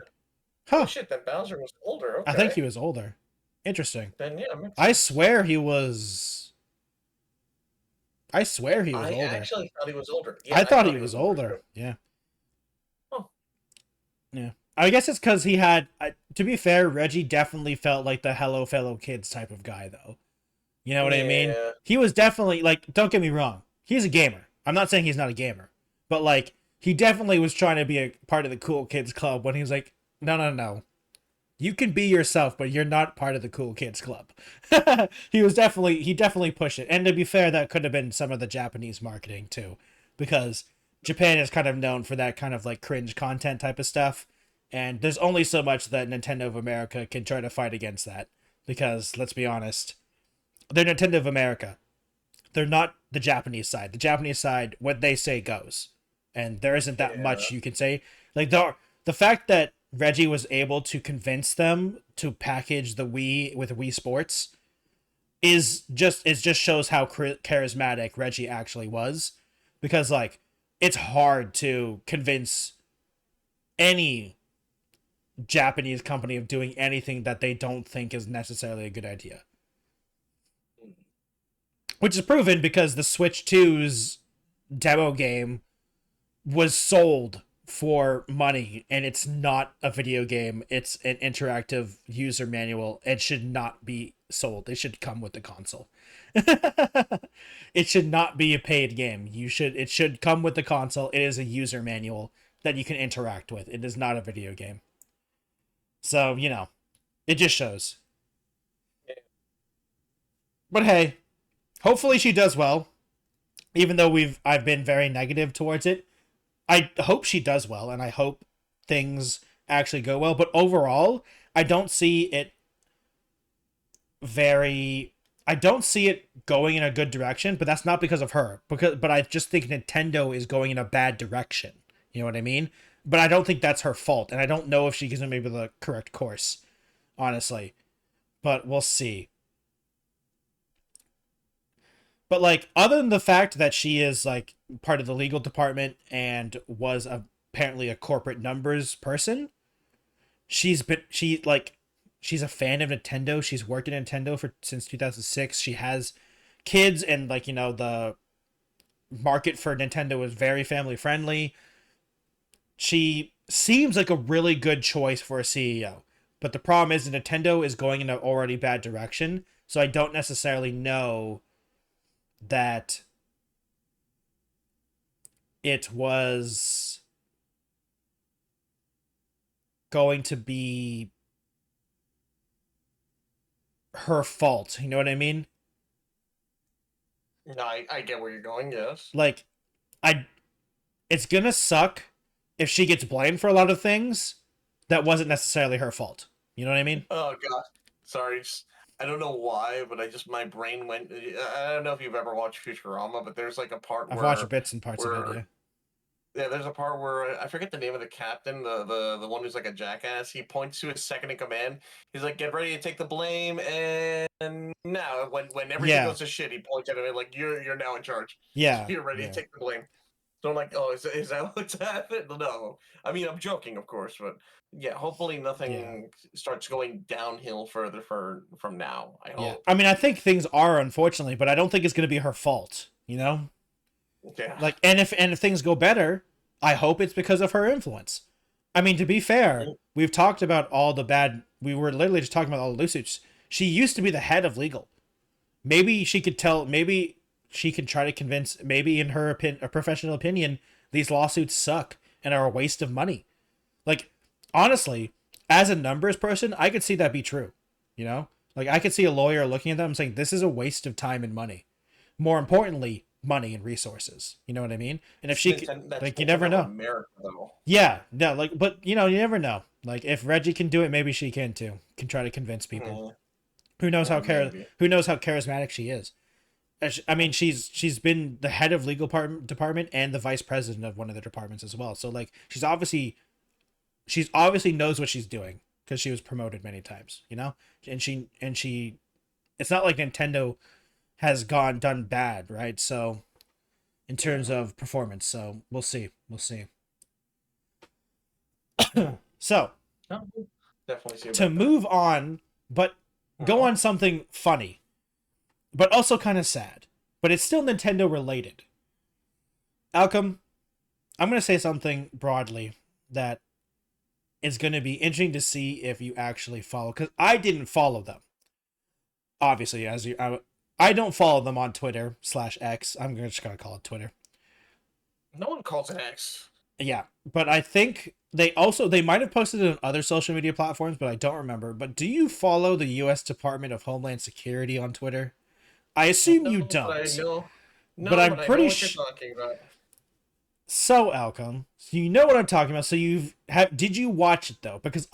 S2: Huh. Oh shit, then Bowser was older. Okay.
S1: I think he was older. Interesting.
S2: Then yeah,
S1: I swear he was older.
S2: I actually thought he was older.
S1: Yeah, I thought he was older. Yeah.
S2: Oh.
S1: Yeah. I guess it's because he had, to be fair, Reggie definitely felt like the hello fellow kids type of guy, though. You know what I mean? He was definitely, like, don't get me wrong, he's a gamer. I'm not saying he's not a gamer. But, like, he definitely was trying to be a part of the cool kids club when he was like, no. You can be yourself, but you're not part of the cool kids club. He definitely pushed it. And to be fair, that could have been some of the Japanese marketing too, because Japan is kind of known for that kind of like cringe content type of stuff. And there's only so much that Nintendo of America can try to fight against that, because let's be honest, they're Nintendo of America. They're not the Japanese side. The Japanese side, what they say goes. And there isn't that much you can say. Like, the fact that Reggie was able to convince them to package the Wii with Wii Sports just shows how charismatic Reggie actually was. Because, like, it's hard to convince any Japanese company of doing anything that they don't think is necessarily a good idea. Which is proven because the Switch 2's demo game was sold for money and it's not a video game, it's an interactive user manual, it should not be sold. It should come with the console. It should not be a paid game. It should come with the console. It is a user manual that you can interact with. It is not a video game. So, it just shows. But hey, hopefully she does well. Even though I've been very negative towards it, I hope she does well, and I hope things actually go well. But overall, I don't see it going in a good direction. But that's not because of her. But I just think Nintendo is going in a bad direction. You know what I mean? But I don't think that's her fault, and I don't know if she gives me maybe the correct course, honestly. But we'll see. But, like, other than the fact that she is, like, part of the legal department and was apparently a corporate numbers person, she's a fan of Nintendo. She's worked at Nintendo since 2006. She has kids, and, like, the market for Nintendo is very family friendly. She seems like a really good choice for a CEO. But the problem is Nintendo is going in an already bad direction, so I don't necessarily know that it was going to be her fault. You know what I mean?
S2: No, I get where you're going, yes.
S1: Like, it's gonna suck if she gets blamed for a lot of things that wasn't necessarily her fault. You know what I mean?
S2: Oh, God. Sorry. I don't know why, but my brain went. I don't know if you've ever watched Futurama, but there's like a part
S1: I've watched bits and parts of it. Yeah.
S2: Yeah, there's a part where I forget the name of the captain, the one who's like a jackass. He points to his second in command. He's like, "Get ready to take the blame." And now, when everything goes to shit, he points at him like, "You're now in charge.
S1: Yeah,
S2: you're ready to take the blame." So I'm like, "Oh, is that what's happened?" No, I mean, I'm joking, of course, but yeah, hopefully nothing starts going downhill further from now. I hope.
S1: Yeah. I mean, I think things are, unfortunately, but I don't think it's going to be her fault. Yeah. Like, and if things go better, I hope it's because of her influence. I mean, to be fair, we've talked about all the bad. We were literally just talking about all the lawsuits. She used to be the head of legal. Maybe she could tell. Maybe she could try to convince. Maybe in her a professional opinion, these lawsuits suck and are a waste of money. Like, honestly, as a numbers person, I could see that be true. Like, I could see a lawyer looking at them and saying, this is a waste of time and money. More importantly, money and resources. You know what I mean? And if she could, like, you never know.
S2: America, though.
S1: Yeah, no, like, but you never know. Like, if Reggie can do it, maybe she can too. Can try to convince people. Who knows how charismatic she is? I mean, she's been the head of legal department and the vice president of one of the departments as well. So, like, she's obviously knows what she's doing because she was promoted many times. And she it's not like Nintendo has done bad, right? So, in terms of performance, so we'll see. So,
S2: definitely
S1: to move on, but go on something funny, but also kind of sad, but it's still Nintendo related. Alchem, I'm going to say something broadly that is going to be interesting to see if you actually follow, because I didn't follow them. Obviously, I don't follow them on Twitter /X. I'm just going to call it Twitter.
S2: No one calls it X.
S1: Yeah, but I think they might have posted it on other social media platforms, but I don't remember. But do you follow the U.S. Department of Homeland Security on Twitter? I assume you don't. But I'm pretty sure. So, Alchem, so you know what I'm talking about. So did you watch it though? Because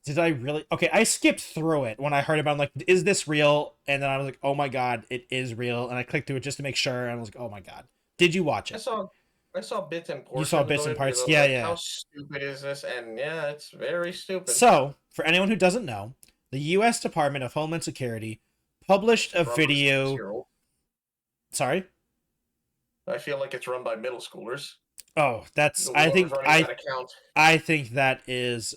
S1: did I really? Okay, I skipped through it when I heard about it. I'm like, is this real? And then I was like, oh my god, it is real. And I clicked through it just to make sure. And I was like, oh my god. Did you watch it?
S2: I saw bits and parts.
S1: You saw bits and parts?
S2: Yeah,
S1: yeah.
S2: How stupid is this? And yeah, it's very stupid.
S1: So, for anyone who doesn't know, the U.S. Department of Homeland Security published a video. Sorry?
S2: I feel like it's run by middle schoolers.
S1: Oh, I think that is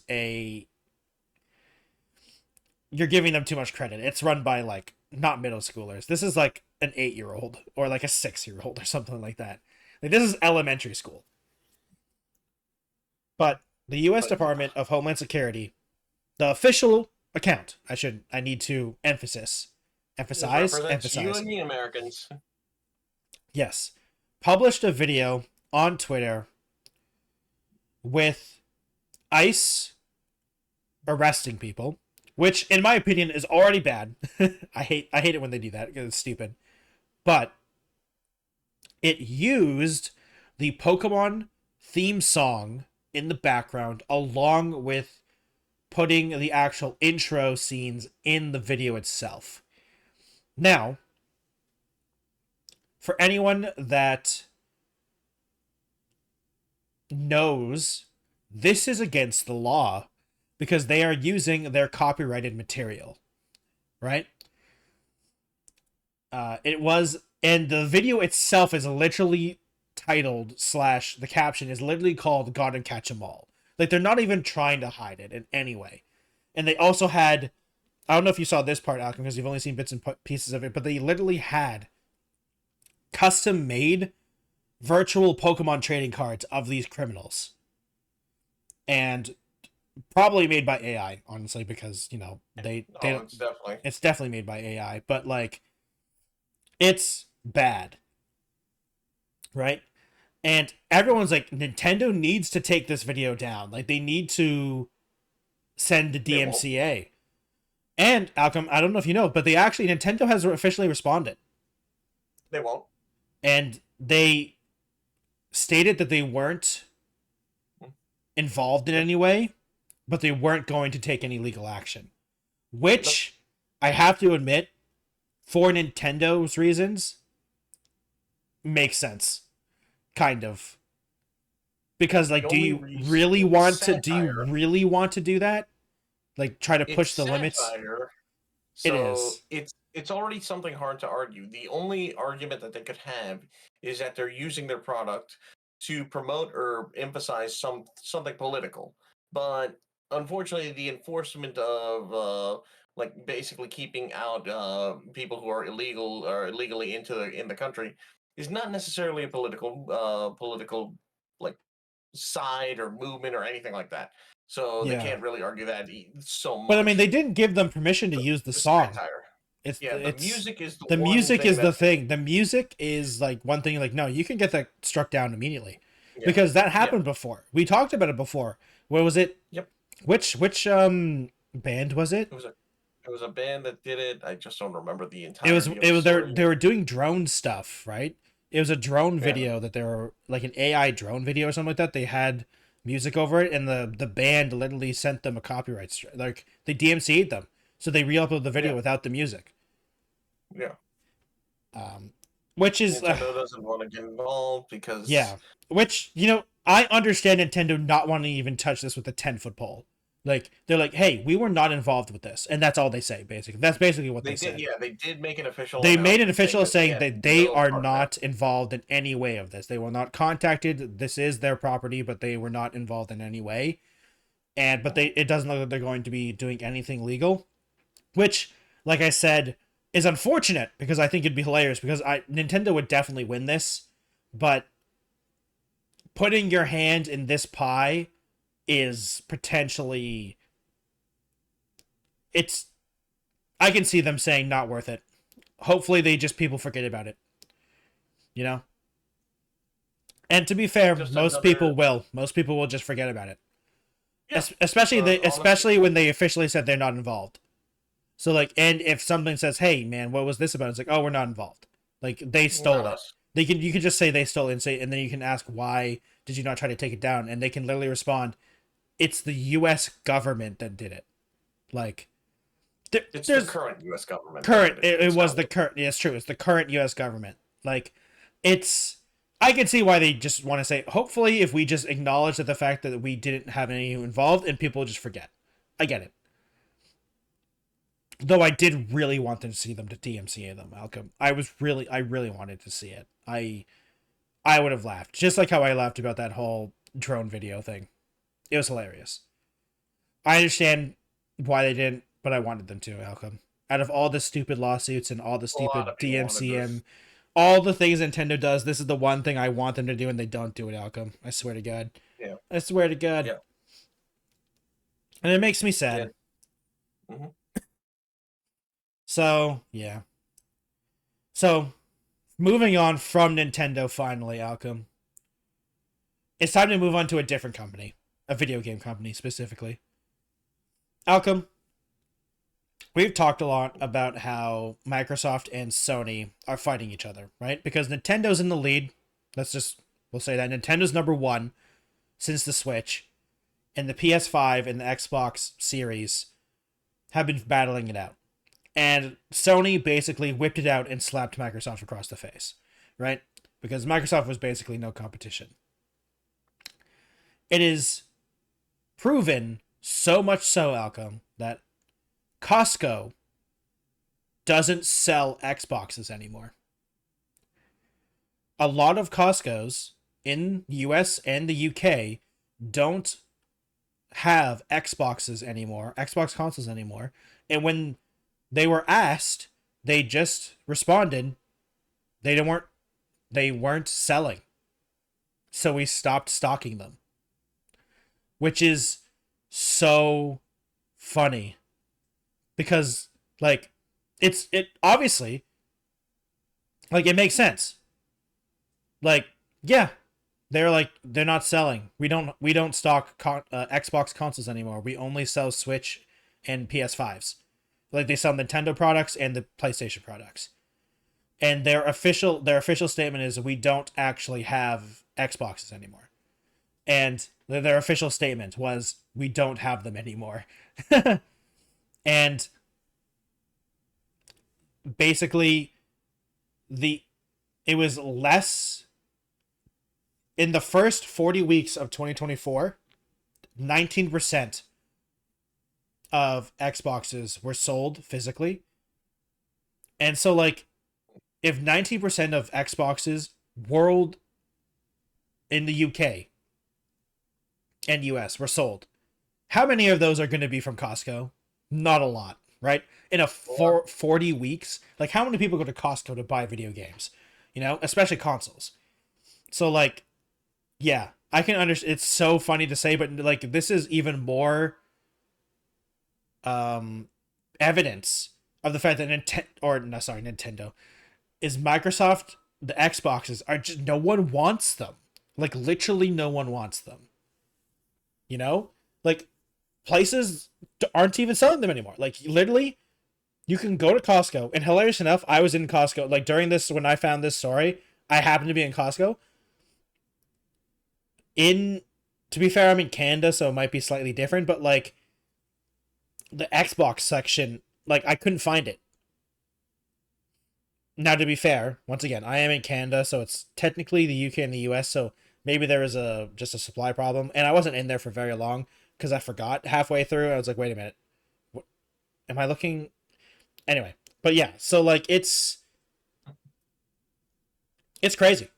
S1: you're giving them too much credit. It's run by, like, not middle schoolers. This is like an 8-year-old or like a 6-year-old or something like that. Like, this is elementary school. But the U.S. Department of Homeland Security, the official account, I need to emphasize,
S2: you and me, Americans.
S1: Yes, published a video on Twitter with ICE arresting people, which in my opinion is already bad. I hate it when they do that because it's stupid. But it used the Pokemon theme song in the background along with putting the actual intro scenes in the video itself. Now, for anyone that knows, this is against the law because they are using their copyrighted material, right? And the video itself is literally titled / the caption is literally called "God and Catch 'Em All." Like, they're not even trying to hide it in any way. And they also had, I don't know if you saw this part, Alchem, because you've only seen bits and pieces of it, but they literally had custom made virtual Pokemon trading cards of these criminals. And probably made by AI, honestly, because, you know, it's definitely made by AI, but like, it's bad, right? And everyone's like, Nintendo needs to take this video down. Like, they need to send the DMCA. And Alchem, I don't know if you know, but Nintendo has officially responded.
S2: They won't.
S1: And they stated that they weren't involved in any way, but they weren't going to take any legal action. Which, I have to admit, for Nintendo's reasons, makes sense. Kind of. Because, like, do you really want to do that? Like, try to push the limits?
S2: So it is. It's already something hard to argue. The only argument that they could have is that they're using their product to promote or emphasize something political. But unfortunately, the enforcement of like basically keeping out people who are illegal or illegally in the country is not necessarily a political like side or movement or anything like that. So they can't really argue that so much.
S1: But I mean, they didn't give them permission to use the song.
S2: The music is
S1: the music is the thing. The music is like one thing. Like, no, you can get that struck down immediately, because that happened before. We talked about it before. What was it?
S2: Yep.
S1: Which band was it?
S2: It was a band that did it. I just don't remember the entire.
S1: It was they were doing drone stuff, right? It was a drone video that they were like an AI drone video or something like that. They had music over it, and the band literally sent them a copyright strike. Like, they DMCA'd them, so they re-uploaded the video without the music.
S2: Yeah.
S1: Which is
S2: Nintendo doesn't want to get involved because
S1: which, you know, I understand Nintendo not wanting to even touch this with a 10-foot pole. Like, they're like, hey, we were not involved with this, and that's all they say. Basically, that's basically what they said.
S2: Yeah, they did make an official.
S1: They made an official saying that they are not involved in any way of this. They were not contacted. This is their property, but they were not involved in any way. But it doesn't look like they're going to be doing anything legal, which, like I said, is unfortunate, because I think it'd be hilarious, because Nintendo would definitely win this, but putting your hand in this pie is potentially, I can see them saying not worth it. Hopefully people forget about it, you know? And to be fair, most people will just forget about it. Yeah. Especially when they officially said they're not involved. So, like, and if something says, hey, man, what was this about? It's like, oh, we're not involved. Like, they stole it. You can just say they stole it, and then you can ask, why did you not try to take it down? And they can literally respond, it's the U.S. government that did it. Like,
S2: it's the current U.S. government.
S1: It was the current. Yeah, it's true. It's the current U.S. government. Like, I can see why they just want to say, hopefully, if we just acknowledge the fact that we didn't have any involved, and people just forget. I get it. Though I did really want to see them to DMCA them, Alchem. I really wanted to see it. I would have laughed. Just like how I laughed about that whole drone video thing. It was hilarious. I understand why they didn't, but I wanted them to, Alchem. Out of all the stupid lawsuits and all the stupid DMCM, all the things Nintendo does, this is the one thing I want them to do, and they don't do it, Alchem. I swear to God.
S2: Yeah. Yeah.
S1: I swear to God.
S2: Yeah.
S1: And it makes me sad.
S2: Yeah. Mm-hmm.
S1: So, yeah. So, moving on from Nintendo finally, Alchem. It's time to move on to a different company. A video game company, specifically. Alchem, we've talked a lot about how Microsoft and Sony are fighting each other, right? Because Nintendo's in the lead. We'll say that. Nintendo's number one since the Switch. And the PS5 and the Xbox Series have been battling it out. And Sony basically whipped it out and slapped Microsoft across the face, right? Because Microsoft was basically no competition. It is proven so much so, Alchem, that Costco doesn't sell Xboxes anymore. A lot of Costco's in the US and the UK don't have Xboxes anymore, Xbox consoles anymore. And when they were asked, they just responded they weren't selling. So we stopped stocking them. Which is so funny. Because like it obviously like it makes sense. Like, yeah, they're not selling. We don't stock Xbox consoles anymore. We only sell Switch and PS5s. Like, they sell Nintendo products and the PlayStation products. And their official statement is we don't actually have Xboxes anymore. And their official statement was we don't have them anymore. And basically it was less in the first 40 weeks of 2024, 19% of Xboxes were sold physically. And so, like, if 19% of Xboxes world in the UK and US were sold, how many of those are going to be from Costco? Not a lot, right? In a 40 weeks, like, how many people go to Costco to buy video games? You know, especially consoles. So, like, yeah, I can understand. It's so funny to say, but like, this is even more evidence of the fact that Nintendo is Microsoft. The Xboxes are just, no one wants them. Like, literally no one wants them. You know, like, places aren't even selling them anymore. Like, literally, you can go to Costco, and hilarious enough, I was in Costco like during this when I found this story. I happened to be in Costco. To be fair, I'm in Canada, so it might be slightly different, but like the Xbox section, like, I couldn't find it. Now, to be fair, once again, I am in Canada, so it's technically the UK and the US, so maybe there is just a supply problem, and I wasn't in there for very long because I forgot halfway through. I was like, wait a minute, what, am I looking? Anyway, but yeah, so like it's crazy.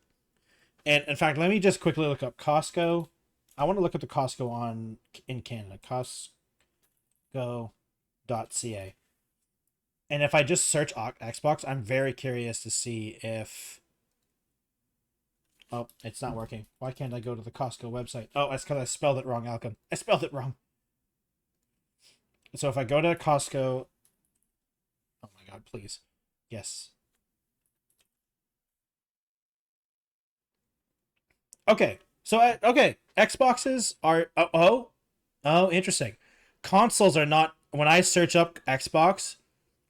S1: And in fact, let me just quickly look up Costco. I want to look at the Costco in Canada. Costco.ca. And if I just search Xbox, I'm very curious to see if... Oh, it's not working. Why can't I go to the Costco website? Oh, it's because I spelled it wrong, Alchem. I spelled it wrong. So if I go to Costco... Oh my god, please. Yes. Okay. So, Xboxes are... Oh, interesting. Consoles are not... When I search up Xbox,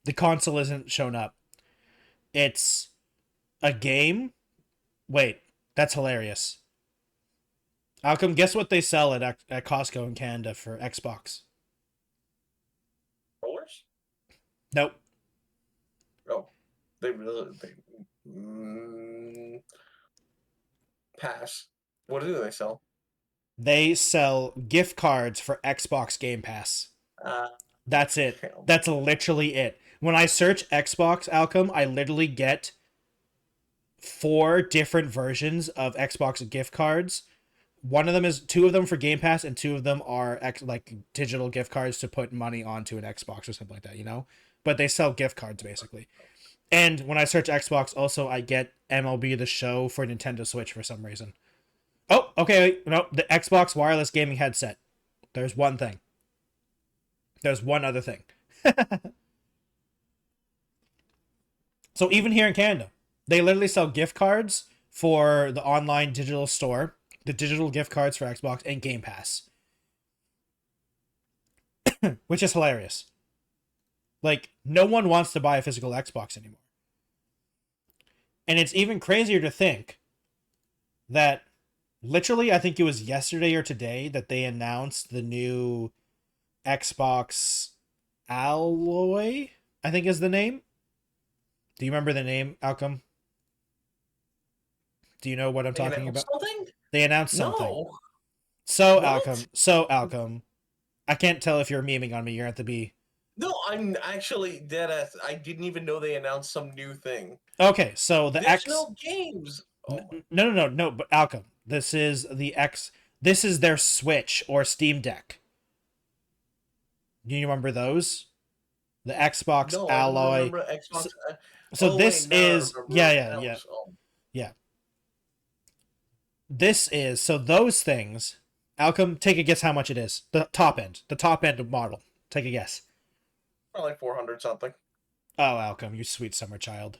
S1: the console isn't shown up. It's a game. Wait, that's hilarious. Alchem, guess what they sell at Costco in Canada for Xbox?
S2: Rollers?
S1: Nope.
S2: Oh, they pass. What do they sell?
S1: They sell gift cards for Xbox Game Pass. That's it.
S2: Hell.
S1: That's literally it. When I search Xbox, Alchem, I literally get 4 different versions of Xbox gift cards. Two of them for Game Pass, and 2 of them are like digital gift cards to put money onto an Xbox or something like that, you know? But they sell gift cards, basically. And when I search Xbox, also, I get MLB The Show for Nintendo Switch for some reason. Oh, okay. No, the Xbox wireless gaming headset. There's one thing. There's one other thing. So even here in Canada, they literally sell gift cards for the online digital store, the digital gift cards for Xbox and Game Pass, which is hilarious. Like, no one wants to buy a physical Xbox anymore. And it's even crazier to think that literally, I think it was yesterday or today that they announced the new Xbox Alloy, I think is the name. Do you remember the name, Alchem? Do you know what I'm talking about?
S2: Something?
S1: They announced something.
S2: No.
S1: So, Alchem, I can't tell if you're memeing on me. You're at the B.
S2: No, I'm actually dead ass. I didn't even know they announced some new thing.
S1: Okay, so
S2: There's no games.
S1: Oh no, but Alchem, this is this is their Switch or Steam Deck. Do you remember those? The Xbox Alloy.
S2: I remember Xbox.
S1: So this is yeah. This is so those things. Alchem, take a guess how much it is. The top end model. Take a guess.
S2: Probably 400 something.
S1: Oh, Alchem, you sweet summer child.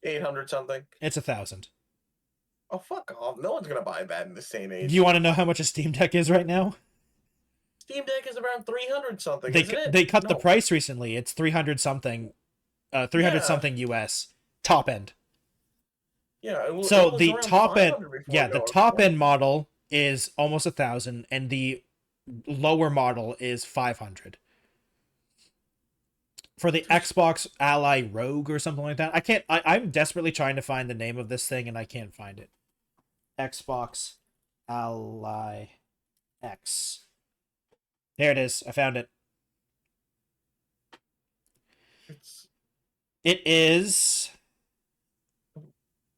S2: 800 something.
S1: It's 1,000.
S2: Oh, fuck off. No one's going to buy that in this day and age.
S1: Do you want to know how much a Steam Deck is right now?
S2: Steam Deck is around 300 something.
S1: They cut the price recently. It's 300 something. 300 something US. Top end.
S2: Yeah.
S1: So the top end, the top end model is almost 1,000, and the lower model is 500. For the Xbox Ally Rogue or something like that. I'm desperately trying to find the name of this thing and I can't find it. Xbox Ally X. There it is. I found it. It is.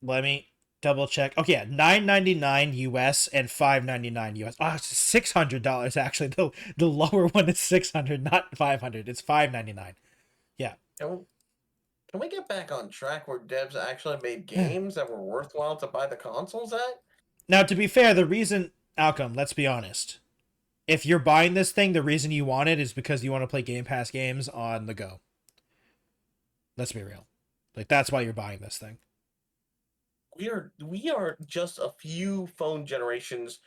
S1: Let me double check. Okay, yeah, $9.99 US and $5.99 US. Oh, it's $600 actually. The lower one is $600, not $500. It's $5.99. Yeah.
S2: Can we get back on track where devs actually made games that were worthwhile to buy the consoles at?
S1: Now, to be fair, the reason, Alchem, let's be honest. If you're buying this thing, the reason you want it is because you want to play Game Pass games on the go. Let's be real. Like, that's why you're buying this thing.
S2: We are just a few phone generations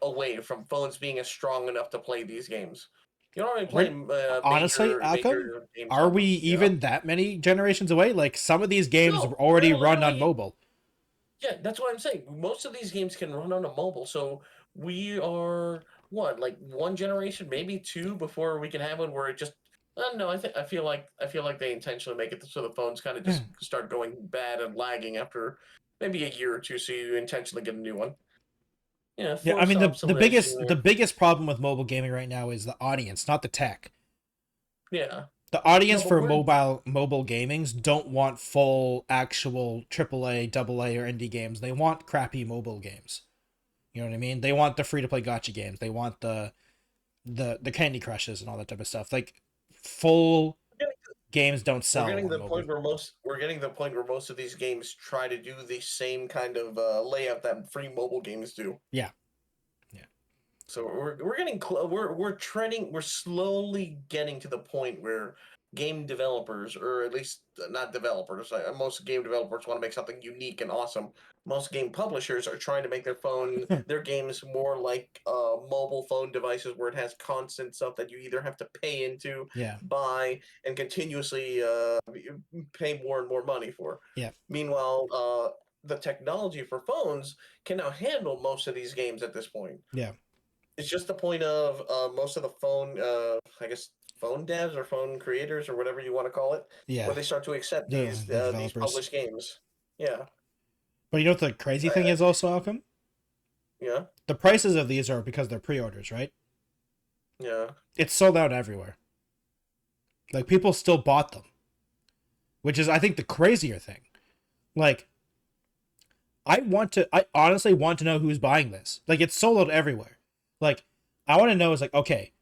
S2: away from phones being strong enough to play these games. You know what I mean?
S1: Honestly, Alchem, are we even that many generations away? Like, some of these games already run on mobile.
S2: Yeah, that's what I'm saying. Most of these games can run on a mobile, so we are what, like one generation, maybe two, before we can have one where it just. No, I feel like they intentionally make it so the phones kind of just start going bad and lagging after maybe a year or two, so you intentionally get a new one. Yeah,
S1: I mean the biggest problem with mobile gaming right now is the audience, not the tech.
S2: Yeah.
S1: The audience for mobile gamings don't want full actual AAA, AA, or indie games. They want crappy mobile games. You know what I mean? They want the free to play gacha games. They want the Candy Crushes and all that type of stuff. Like, full games don't sell.
S2: We're getting the point where most of these games try to do the same kind of layout that free mobile games do.
S1: Yeah.
S2: So we're getting we're slowly getting to the point where game developers, or at least not developers, most game developers want to make something unique and awesome. Most game publishers are trying to make their games more like mobile phone devices where it has constant stuff that you either have to pay into, buy, and continuously pay more and more money for.
S1: Yeah.
S2: Meanwhile, the technology for phones can now handle most of these games at this point.
S1: Yeah.
S2: It's just the point of most of the phone, phone devs or phone creators or whatever you want to call it, where they start to accept these published games. Yeah.
S1: But you know what the crazy thing is also, Alchem?
S2: Yeah.
S1: The prices of these are because they're pre-orders, right?
S2: Yeah.
S1: It's sold out everywhere. Like, people still bought them. Which is, I think, the crazier thing. Like, I honestly want to know who's buying this. Like, it's sold out everywhere. Like, I want to know is like, okay,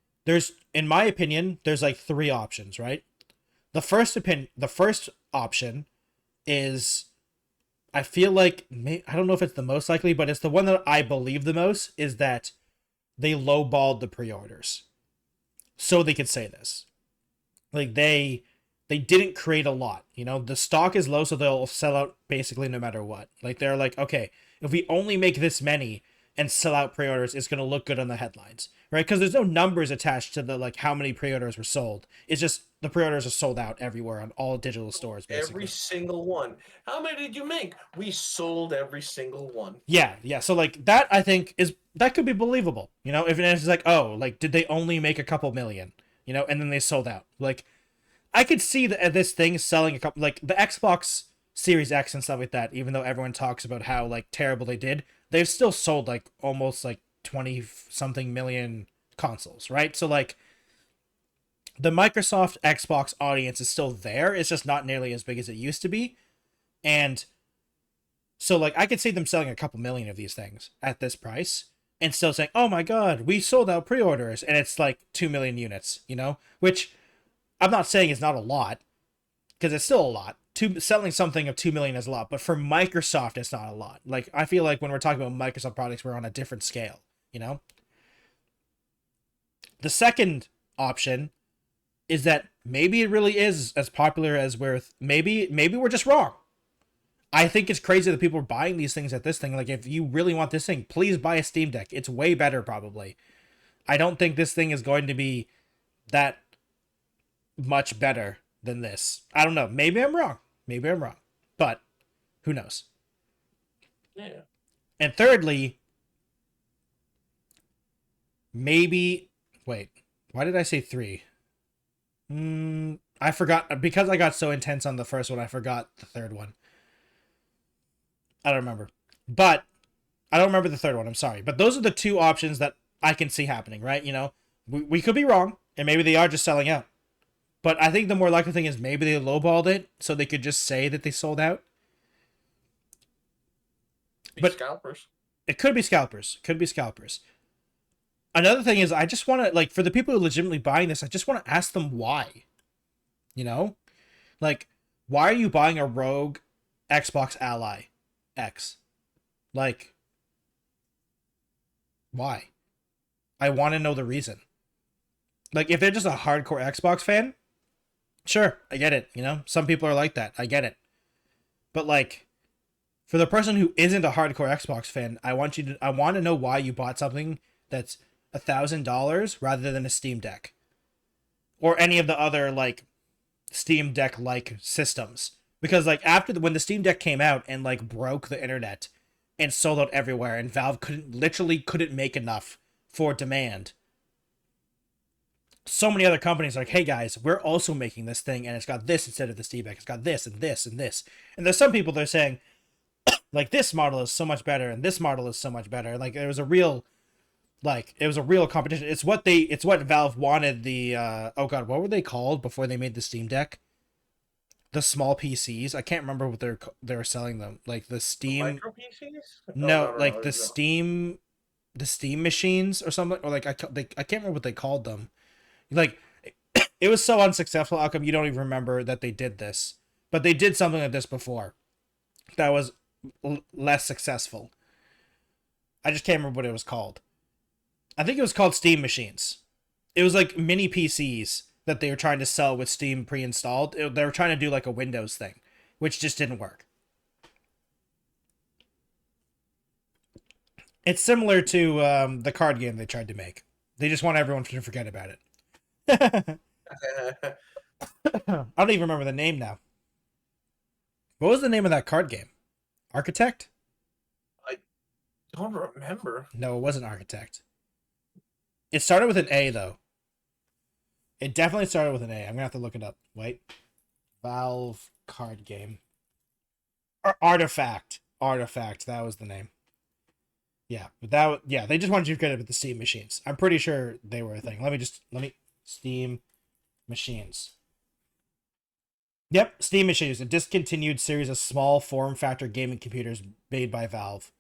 S1: in my opinion, there's like three options, right? The first option is I feel like I don't know if it's the most likely, but it's the one that I believe the most is that they lowballed the pre-orders so they could say this. Like they didn't create a lot. You know, the stock is low, so they'll sell out basically no matter what. Like they're like, okay, if we only make this many and sell out pre-orders, it's gonna look good on the headlines, right? Because there's no numbers attached to the like how many pre-orders were sold. It's just the pre-orders are sold out everywhere on all digital stores, basically.
S2: Every single one. How many did you make? We sold every single one.
S1: Yeah. So like that, I think that could be believable. You know, if it's like, oh, like did they only make a couple million? You know, and then they sold out. Like I could see this thing selling a couple, like the Xbox Series X and stuff like that. Even though everyone talks about how like terrible they did, they've still sold like almost like 20 something million consoles, right? So like the Microsoft Xbox audience is still there. It's just not nearly as big as it used to be, and so like I could see them selling a couple million of these things at this price and still saying, "Oh my god, we sold out pre-orders," and it's like 2 million units, you know, which I'm not saying it's not a lot, because it's still a lot. Selling something of 2 million is a lot, but for Microsoft, it's not a lot. Like, I feel like when we're talking about Microsoft products, we're on a different scale, you know? The second option is that maybe it really is as popular as maybe we're just wrong. I think it's crazy that people are buying these things at this thing. Like, if you really want this thing, please buy a Steam Deck. It's way better, probably. I don't think this thing is going to be that much better than this. I don't know. Maybe I'm wrong. But who knows?
S2: Yeah.
S1: And thirdly, maybe... Wait. Why did I say 3? I forgot. Because I got so intense on the first one, I forgot the third one. I don't remember. But I don't remember the third one. I'm sorry. But those are the two options that I can see happening, right? You know, we could be wrong, and maybe they are just selling out. But I think the more likely thing is maybe they lowballed it so they could just say that they sold out.
S2: But scalpers.
S1: It could be scalpers. Another thing is, I just want to, like, for the people who are legitimately buying this, I just want to ask them why. You know? Like, why are you buying a Rogue Xbox Ally X? Like, why? I want to know the reason. Like, if they're just a hardcore Xbox fan, sure, I get it. You know, some people are like that. I get it. But like, for the person who isn't a hardcore Xbox fan, I want to know why you bought something that's $1,000 rather than a Steam Deck, or any of the other like Steam Deck like systems. Because like when the Steam Deck came out and like broke the internet and sold out everywhere, and Valve couldn't make enough for demand. So many other companies are like, hey guys, we're also making this thing, and it's got this instead of the Steam Deck. It's got this and this and this. And there's some people that are saying, like, this model is so much better and this model is so much better. Like, it was a real competition. It's what Valve wanted. The oh god, what were they called before they made the Steam Deck? The small PCs. I can't remember what they were selling them. Like the Steam
S2: micro PCs?
S1: No, like the Steam machines or something. Or like I can't remember what they called them. Like, it was so unsuccessful. How come you don't even remember that they did this? But they did something like this before that was less successful. I just can't remember what it was called. I think it was called Steam machines. It was like mini PCs that they were trying to sell with Steam pre-installed. They were trying to do like a Windows thing, which just didn't work. It's similar to the card game they tried to make. They just want everyone to forget about it. I don't even remember the name now. What was the name of that card game? Architect?
S2: I don't remember.
S1: No, it wasn't Architect. It started with an A, though. It definitely started with an A. I'm gonna have to look it up. Wait. Valve card game. Artifact. Artifact. That was the name. Yeah, but they just wanted you to get it with the Steam machines. I'm pretty sure they were a thing. Let me Steam machines. Yep, Steam machines, a discontinued series of small form factor gaming computers made by Valve.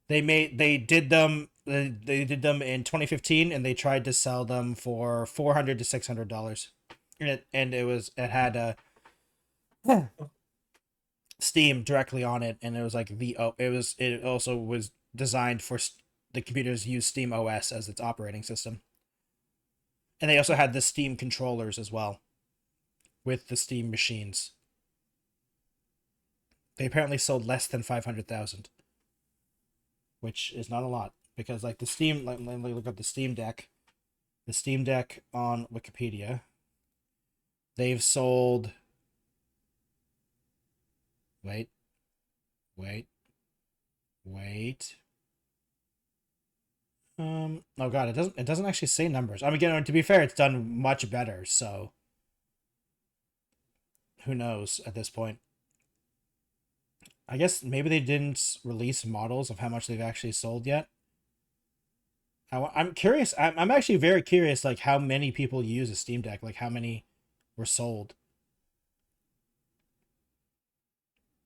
S1: They did them in 2015, and they tried to sell them for $400 to $600. And it had Steam directly on it, and it was like it also was designed for the computers use Steam OS as its operating system. And they also had the Steam controllers as well with the Steam machines. They apparently sold less than 500,000, which is not a lot because like the Steam, like let me look at the Steam Deck. The Steam Deck on Wikipedia, they've sold. Wait. Oh god, it doesn't actually say numbers. I mean, again, to be fair, it's done much better, so who knows at this point. I guess maybe they didn't release models of how much they've actually sold yet. I'm curious. I'm actually very curious, like how many people use a Steam Deck, like how many were sold.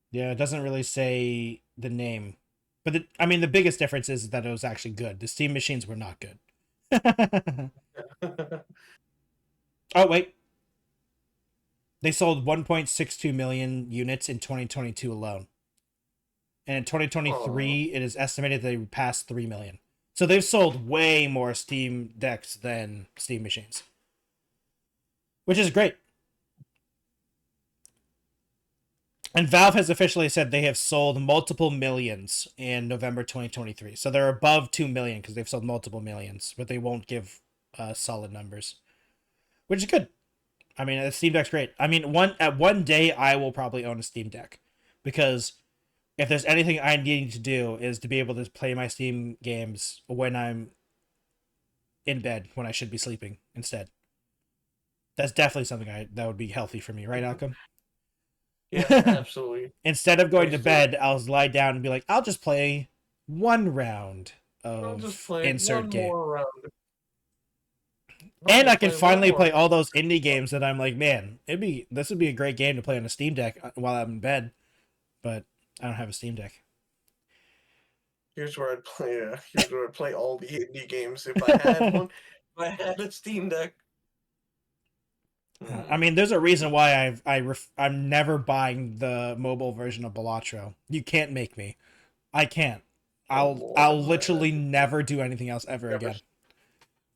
S1: Yeah, it doesn't really say the name, but I mean, the biggest difference is that it was actually good. The Steam machines were not good. Oh wait, they sold 1.62 million units in 2022 alone, and in 2023, it is estimated they passed 3 million. So they've sold way more Steam Decks than Steam machines, which is great. And Valve has officially said they have sold multiple millions in November 2023. So they're above 2 million because they've sold multiple millions, but they won't give solid numbers, which is good. I mean, the Steam Deck's great. I mean, one day I will probably own a Steam Deck because if there's anything I need to do is to be able to play my Steam games when I'm in bed, when I should be sleeping instead. That's definitely something that would be healthy for me, right, Alchem?
S2: Yeah, absolutely.
S1: Instead of going to bed, I'll lie down and be like, I'll just play one round of insert game. And I can finally play all those indie games that I'm like, man, this would be a great game to play on a Steam Deck while I'm in bed. But I don't have a Steam Deck.
S2: Here's where I'd play all the indie games if I had one. If I had a Steam Deck.
S1: I mean, there's a reason why I'm never buying the mobile version of Balatro. You can't make me. I can't. I'll literally never do anything else ever again.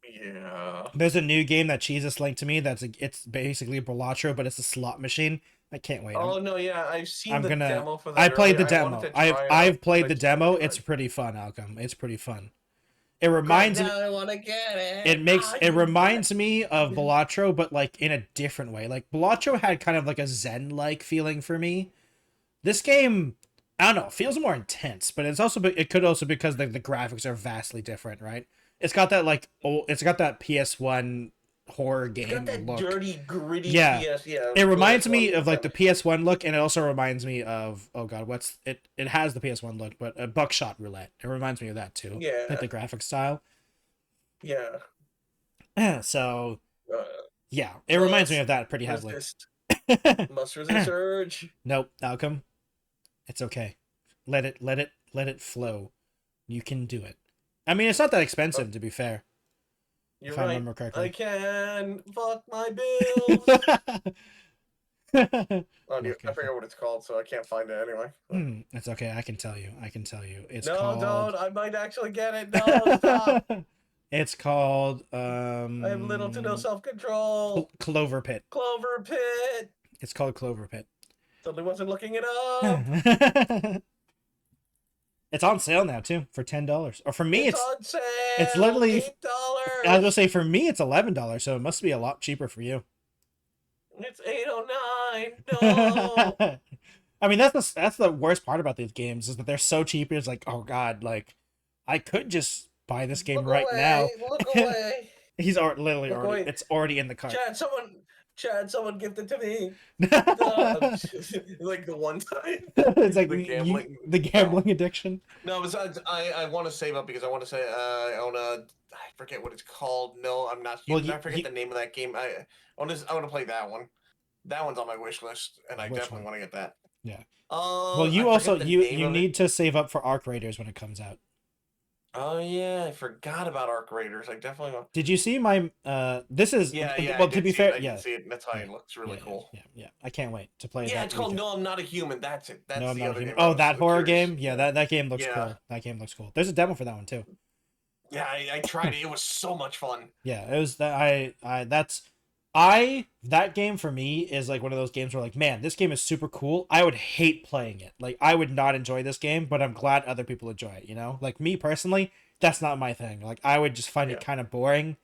S2: Yeah.
S1: There's a new game that Jesus linked to me. It's basically Balatro, but it's a slot machine. I can't wait.
S2: No, yeah, I've seen the demo for that.
S1: I played the demo. I've played the demo. It's pretty fun, Alchem. It's pretty fun. It reminds me.
S2: I want to get it.
S1: It reminds me of Balatro, but like in a different way. Like Balatro had kind of like a Zen-like feeling for me. This game, I don't know, feels more intense, but it could also because the graphics are vastly different, right? It's got that it's got that PS1 horror game look.
S2: Dirty, gritty.
S1: Yeah. It reminds me of like the PS1 look, and it also reminds me of it has the PS1 look, but a Buckshot Roulette. It reminds me of that too.
S2: Yeah.
S1: Like the graphic style.
S2: Yeah.
S1: So yeah, it reminds me of that pretty heavily.
S2: Must resist urge.
S1: Nope, Alchem. It's okay. Let it flow. You can do it. I mean, it's not that expensive to be fair.
S2: You're right. I remember correctly. I can fuck my bills.
S1: Okay.
S2: I forget what it's called, so I can't find it anyway.
S1: It's okay. I can tell you. It's
S2: called... don't. I might actually get it. No, stop.
S1: It's called.
S2: I have little to no self-control.
S1: Clover Pit.
S2: Clover Pit.
S1: It's called Clover Pit.
S2: Totally wasn't looking it up.
S1: It's on sale now too for $10. Or for me,
S2: it's on sale.
S1: It's literally
S2: $8.
S1: I was gonna say for me it's $11, so it must be a lot cheaper for you.
S2: It's $8.09. No.
S1: I mean that's the worst part about these games is that they're so cheap. It's like, oh god, like I could just buy this game now.
S2: Look away.
S1: He's literally already. It's already in the cart.
S2: Chad, someone gifted to me. Like the one time.
S1: It's like the gambling addiction.
S2: No, besides, I want to save up because I want to say I own I forget what it's called. No, I'm not. I forget the name of that game. I want to play that one. That one's on my wish list, and I definitely want to get that.
S1: Yeah. Well, you also you need to save up for Arc Raiders when it comes out.
S2: Oh yeah, I forgot about Arc Raiders. I definitely want.
S1: Did you see my this is
S2: Yeah,
S1: well
S2: I
S1: to
S2: did
S1: be
S2: see it.
S1: fair,
S2: I did
S1: yeah.
S2: see it. That's why
S1: Yeah.
S2: it looks
S1: Yeah,
S2: really
S1: yeah,
S2: cool.
S1: yeah, yeah. I can't wait to play
S2: Yeah,
S1: that
S2: it's called
S1: weekend.
S2: No, I'm Not a Human. That's it.
S1: No,
S2: That's
S1: I'm
S2: the
S1: not a
S2: other
S1: human.
S2: game I
S1: Oh,
S2: was
S1: that horror
S2: curious.
S1: game? Yeah, that game looks
S2: Yeah,
S1: cool. That game looks cool. There's a demo for that one too.
S2: yeah. I tried it. It was so much fun.
S1: Yeah, it was that I that game for me is like one of those games where like, man, this game is super cool. I would hate playing it. Like I would not enjoy this game, but I'm glad other people enjoy it, you know? Like me personally, that's not my thing. Like I would just find it
S2: Yeah.
S1: kind of boring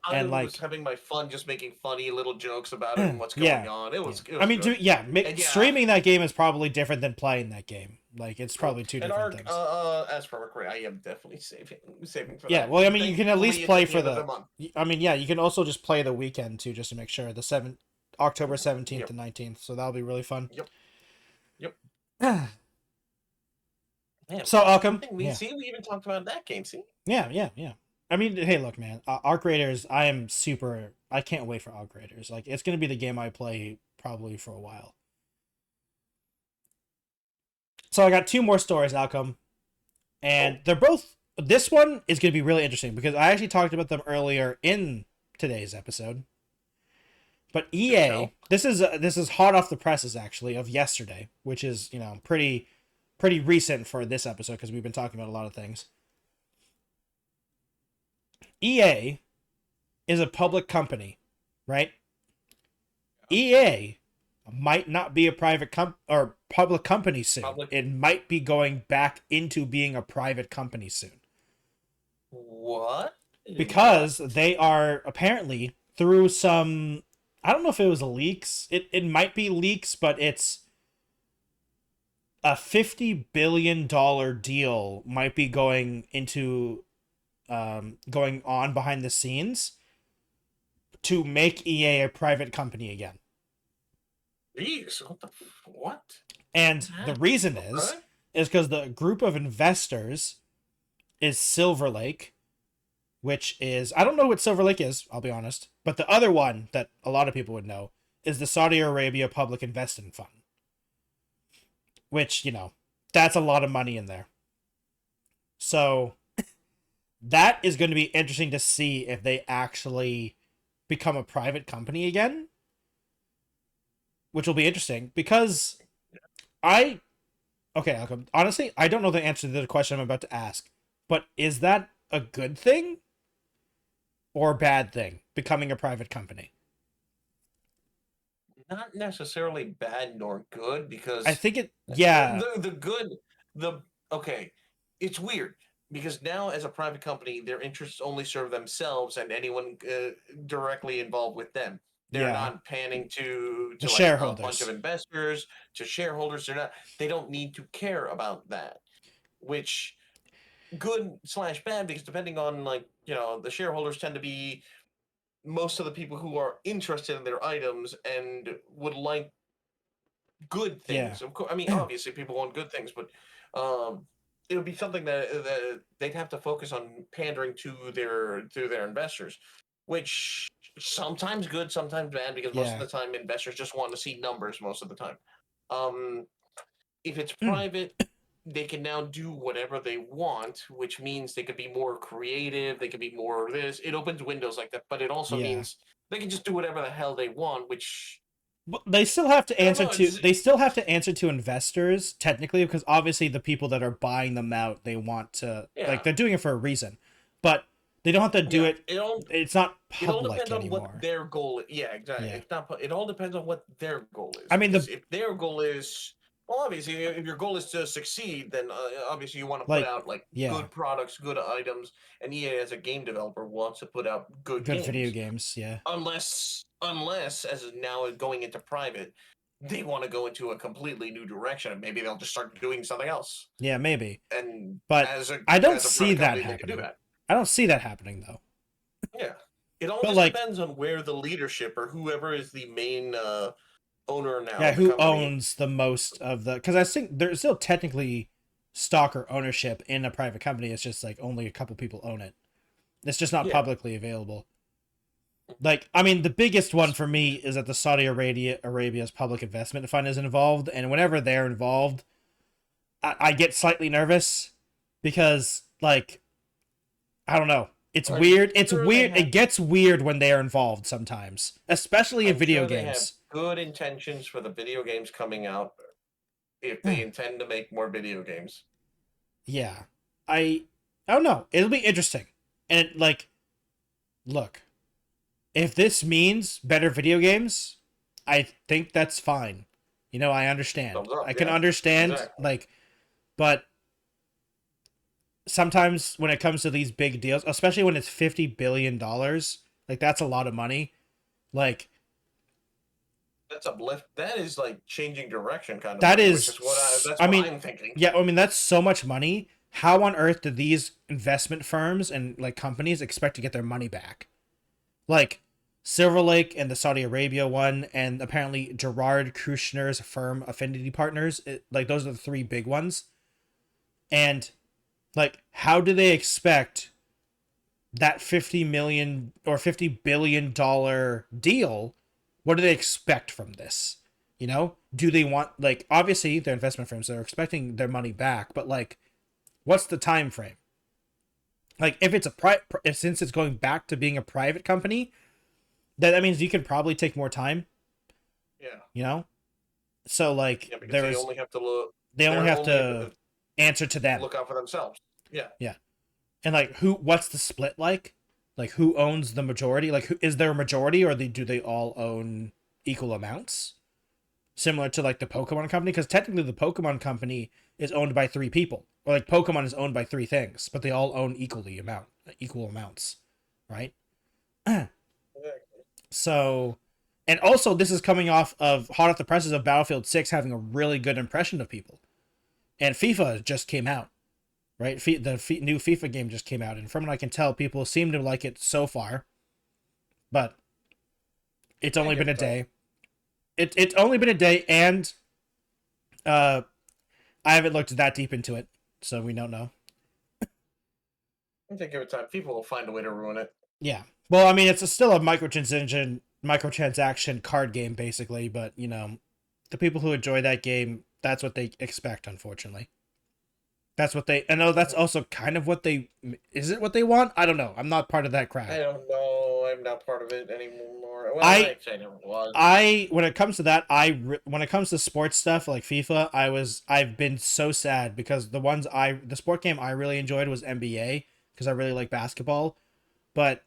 S2: I
S1: and
S2: was
S1: like
S2: having my fun just making funny little jokes about it and what's going
S1: yeah.
S2: on.
S1: Yeah.
S2: It
S1: I
S2: was
S1: mean,
S2: good. And yeah,
S1: streaming that game is probably different than playing that game. Like it's
S2: true.
S1: probably two
S2: And
S1: different
S2: Arc,
S1: things.
S2: as for Arc Raid, I am definitely saving for
S1: Yeah,
S2: that.
S1: well, I mean, you can at
S2: Thankfully,
S1: least
S2: it's
S1: play
S2: at the
S1: for
S2: end of the month.
S1: I mean, yeah, you can also just play the weekend too, just to make sure October 17th
S2: Yep.
S1: and 19th. So that'll be really fun.
S2: Yep. Yep. Man,
S1: So Alchem,
S2: we see. We even talked about that game. See.
S1: yeah. I mean, hey, look, man, Arc Raiders. I can't wait for Arc Raiders. Like, it's gonna be the game I play probably for a while. So I got two more stories, Alchem, and they're both. This one is gonna be really interesting because I actually talked about them earlier in today's episode. But EA, this is hot off the presses actually of yesterday, which is pretty recent for this episode because we've been talking about a lot of things. EA is a public company, right? EA might not be a public company soon. It might be going back into being a private company soon.
S2: What?
S1: Because they are apparently through some, I don't know if it was leaks. It might be leaks, but it's a $50 billion deal might be going on behind the scenes to make EA a private company again.
S2: Jeez, what?
S1: And the reason is because the group of investors is Silver Lake, which is, I don't know what Silver Lake is, I'll be honest, but the other one that a lot of people would know is the Saudi Arabia Public Investment Fund, which, that's a lot of money in there. So that is going to be interesting to see if they actually become a private company again, which will be interesting because honestly, I don't know the answer to the question I'm about to ask, but is that a good thing or a bad thing, becoming a private company?
S2: Not necessarily bad nor good, because
S1: I think
S2: okay, it's weird because now as a private company, their interests only serve themselves and anyone directly involved with them. They're not panning to
S1: the
S2: like
S1: shareholders.
S2: A bunch of investors, to shareholders. They don't need to care about that, which good/bad, because depending on the shareholders tend to be most of the people who are interested in their items and would like good things. Of course, I mean, obviously people want good things, but it would be something that they'd have to focus on pandering to their investors, which sometimes good, sometimes bad, because most of the time investors just want to see numbers most of the time. If it's private, they can now do whatever they want, which means they could be more creative, they could be more this. It opens windows like that, but it also means they can just do whatever the hell they want, which
S1: they still have to answer to investors technically, because obviously the people that are buying them out, they want to they're doing it for a reason, but they don't have to do it. It's not public
S2: it all depends
S1: anymore.
S2: on what their goal is. Yeah, exactly. It's not. It all depends on what their goal is.
S1: I mean,
S2: if their goal is, well, obviously, if your goal is to succeed, then obviously you want to put out good products, good items, and EA as a game developer wants to put out good games.
S1: Video games. Yeah.
S2: Unless as now going into private, they want to go into a completely new direction, and maybe they'll just start doing something else.
S1: Yeah, maybe.
S2: But
S1: I don't see that happening. I don't see that happening though.
S2: Yeah, it all just depends on where the leadership or whoever is the main owner now.
S1: Yeah, who owns the most of the? Because I think there's still technically stock or ownership in a private company. It's just like only a couple people own it. It's just not publicly available. Like, I mean, the biggest one for me is that the Saudi Arabia's public investment fund is involved, and whenever they're involved, I get slightly nervous because, like, I don't know. It's weird. It's weird. It gets weird when they are involved sometimes, especially in video games. They have
S2: good intentions for the video games coming out if they intend to make more video games.
S1: Yeah. I don't know. It'll be interesting. And like, look, if this means better video games, I think that's fine. You know, I understand. I can understand, like, but sometimes when it comes to these big deals, especially when it's $50 billion, like, that's a lot of money. Like,
S2: that's uplift. That is like changing direction, kind of.
S1: That is
S2: that's what I'm thinking.
S1: Yeah, I mean, that's so much money. How on earth do these investment firms and like companies expect to get their money back? Like Silver Lake and the Saudi Arabia one, and apparently Gerard Kushner's firm Affinity Partners, like those are the three big ones. And like, how do they expect that $50 million or $50 billion deal? What do they expect from this? You know, do they want, like, obviously they're investment firms, they're expecting their money back, but like, what's the time frame? Like, if it's since it's going back to being a private company, that means you can probably take more time.
S2: Yeah.
S1: You know, so like,
S2: they only have to look.
S1: They only have to answer to them.
S2: Look out for themselves. Yeah.
S1: Yeah. And like, what's the split like? Like, who owns the majority? Like, is there a majority, or do they all own equal amounts? Similar to like the Pokemon company, because technically the Pokemon company is owned by 3 people, or like Pokemon is owned by 3 things, but they all own equal amounts, right? So, and also this is coming hot off the presses of Battlefield 6 having a really good impression of people, and FIFA just came out. Right, the new FIFA game just came out, and from what I can tell, people seem to like it so far. But it's only been a day. It's only been a day, and I haven't looked that deep into it, so we don't know.
S2: I think every time people will find a way to ruin it.
S1: Yeah, well, I mean, it's still a microtransaction card game, basically. But you know, the people who enjoy that game, that's what they expect, unfortunately. That's what I know that's also kind of what is it what they want? I don't know. I'm not part of that crowd.
S2: I don't know. I'm not part of it anymore. Well,
S1: I
S2: never was.
S1: When it comes to that, when it comes to sports stuff like FIFA, I've been so sad because the sport game I really enjoyed was NBA because I really like basketball, but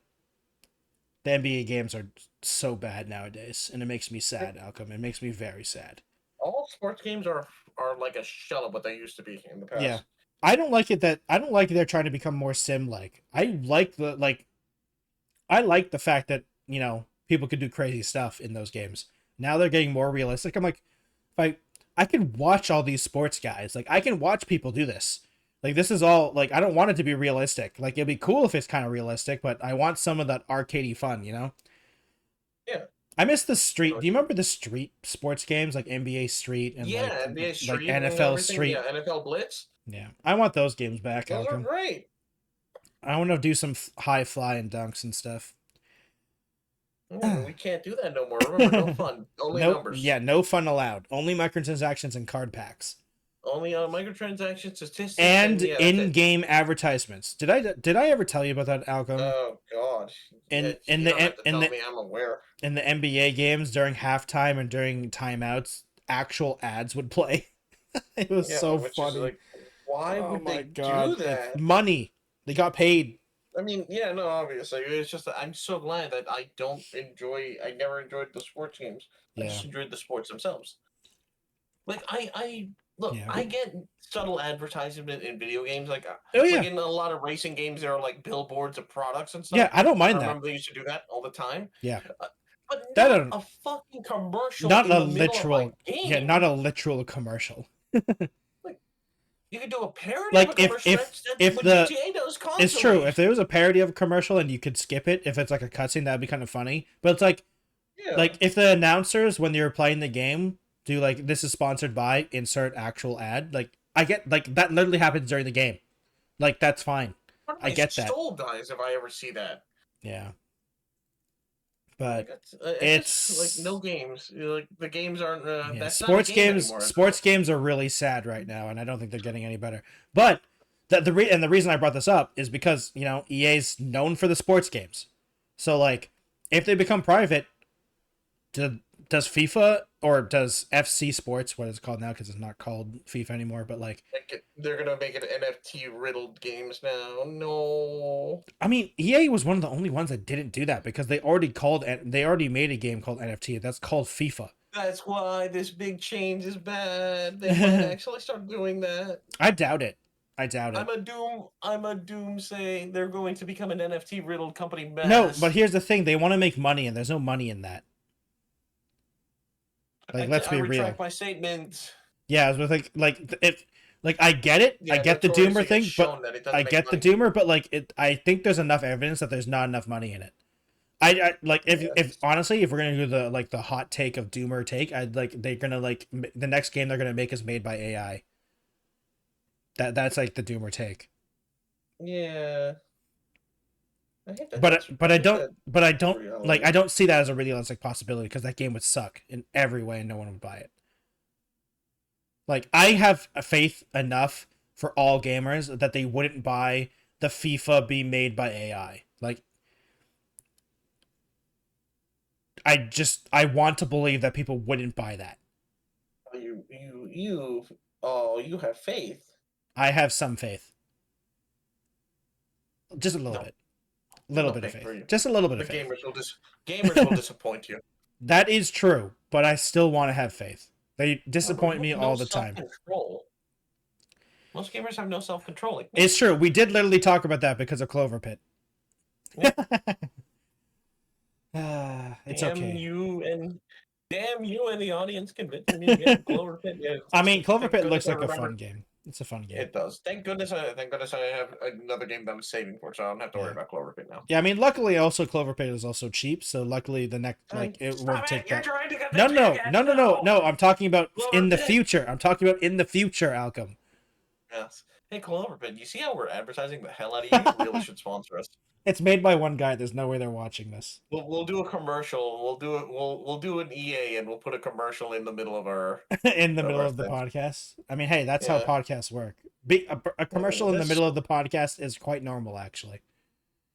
S1: the NBA games are so bad nowadays, and it makes me sad, Alchem. It makes me very sad.
S2: All sports games are like a shell of what they used to be in the past.
S1: Yeah. I don't like it they're trying to become more sim-like. I like the fact that, you know, people could do crazy stuff in those games. Now they're getting more realistic. I'm like, I can watch all these sports guys. Like, I can watch people do this. Like, this is all, like, I don't want it to be realistic. Like, it'd be cool if it's kind of realistic, but I want some of that arcadey fun, you know?
S2: Yeah.
S1: I miss the street. Do you remember the street sports games like NBA Street and
S2: NBA Street,
S1: like NFL Street?
S2: Yeah, NFL Blitz.
S1: Yeah, I want those games back.
S2: Those are great.
S1: I want to do some high fly and dunks and stuff.
S2: We can't do that no more. Remember, no fun. Only numbers.
S1: Yeah, no fun allowed. Only microtransactions and card packs.
S2: Only microtransactions, statistics,
S1: and in-game advertisements. Did I ever tell you about that, Alchem?
S2: Oh God!
S1: I'm aware. In the NBA games during halftime and during timeouts, actual ads would play. It was so funny. Like,
S2: why would they do that?
S1: Money. They got paid.
S2: I mean, yeah, no, obviously. It's just that I'm so glad that I never enjoyed the sports games. I just enjoyed the sports themselves. Like, I get subtle advertisement in video games. Like, like in a lot of racing games, there are like billboards of products and stuff.
S1: Yeah, I don't mind that.
S2: I remember they used to do that all the time.
S1: Yeah.
S2: But not a fucking commercial.
S1: Not a literal. Yeah, not a literal commercial.
S2: Like, you could do a parody of a commercial.
S1: If GTA does constantly. It's true. If there was a parody of a commercial and you could skip it, if it's like a cutscene, that'd be kind of funny. But it's like, like if the announcers when you're playing the game do like, this is sponsored by, insert actual ad. Like, I get, like, that literally happens during the game. Like, that's fine. I get that.
S2: Soul dies if I ever see that.
S1: Yeah. But
S2: it's like no games. Like, the games aren't. That's
S1: sports
S2: not a game
S1: games.
S2: Anymore,
S1: sports games are really sad right now, and I don't think they're getting any better. But the reason I brought this up is because, you know, EA's known for the sports games. So, like, if they become private, does FIFA or does FC Sports, what it's called now because it's not called FIFA anymore, but like
S2: they're gonna make it NFT riddled games now. No,
S1: I mean, EA was one of the only ones that didn't do that because they already made a game called NFT that's called FIFA.
S2: That's why this big change is bad. They might actually start doing that.
S1: I doubt it.
S2: I'm a doomsay. They're going to become an NFT riddled company. Mess.
S1: No, but here's the thing: they want to make money, and there's no money in that. Like, let's be real. I retract
S2: my statement.
S1: Yeah, I was like I get it. Yeah, I get the Doomer thing, but I get the Doomer, but like I think there's enough evidence that there's not enough money in it. I like if honestly, if we're gonna do the hot take of Doomer take, I'd like they're gonna like the next game they're gonna make is made by AI. That's like the Doomer take.
S2: Yeah.
S1: But I don't like I don't see that as a realistic possibility because that game would suck in every way and no one would buy it. Like, I have faith enough for all gamers that they wouldn't buy the FIFA be made by AI. Like, I want to believe that people wouldn't buy that.
S2: You have faith.
S1: I have some faith. Just a little bit. Little bit of faith. Just a little bit of faith.
S2: Gamers will disappoint you.
S1: That is true, but I still want to have faith. They disappoint me all the time.
S2: Most gamers have no self-control.
S1: It's true. We did literally talk about that because of Clover Pit. Yeah. It's okay.
S2: Damn you and the audience convinced me to get Clover Pit. Yeah,
S1: I mean, Clover Pit looks like a fun game. It's a fun game.
S2: It does. Thank goodness I have another game that I'm saving for, so I don't have to worry about Clover Pit now.
S1: Yeah, I mean, luckily also Clover Pit is also cheap, so luckily the next it won't take that. No. I'm talking about in the future. I'm talking about in the future, Alchem.
S2: Yes. Hey, Clover Pit, you see how we're advertising the hell out of you? You really should sponsor us.
S1: It's made by one guy. There's no way they're watching this.
S2: We'll do a commercial. We'll do an EA and we'll put a commercial in the middle of our
S1: in the middle of the podcast. I mean, hey, that's how podcasts work. A commercial in the middle of the podcast is quite normal, actually.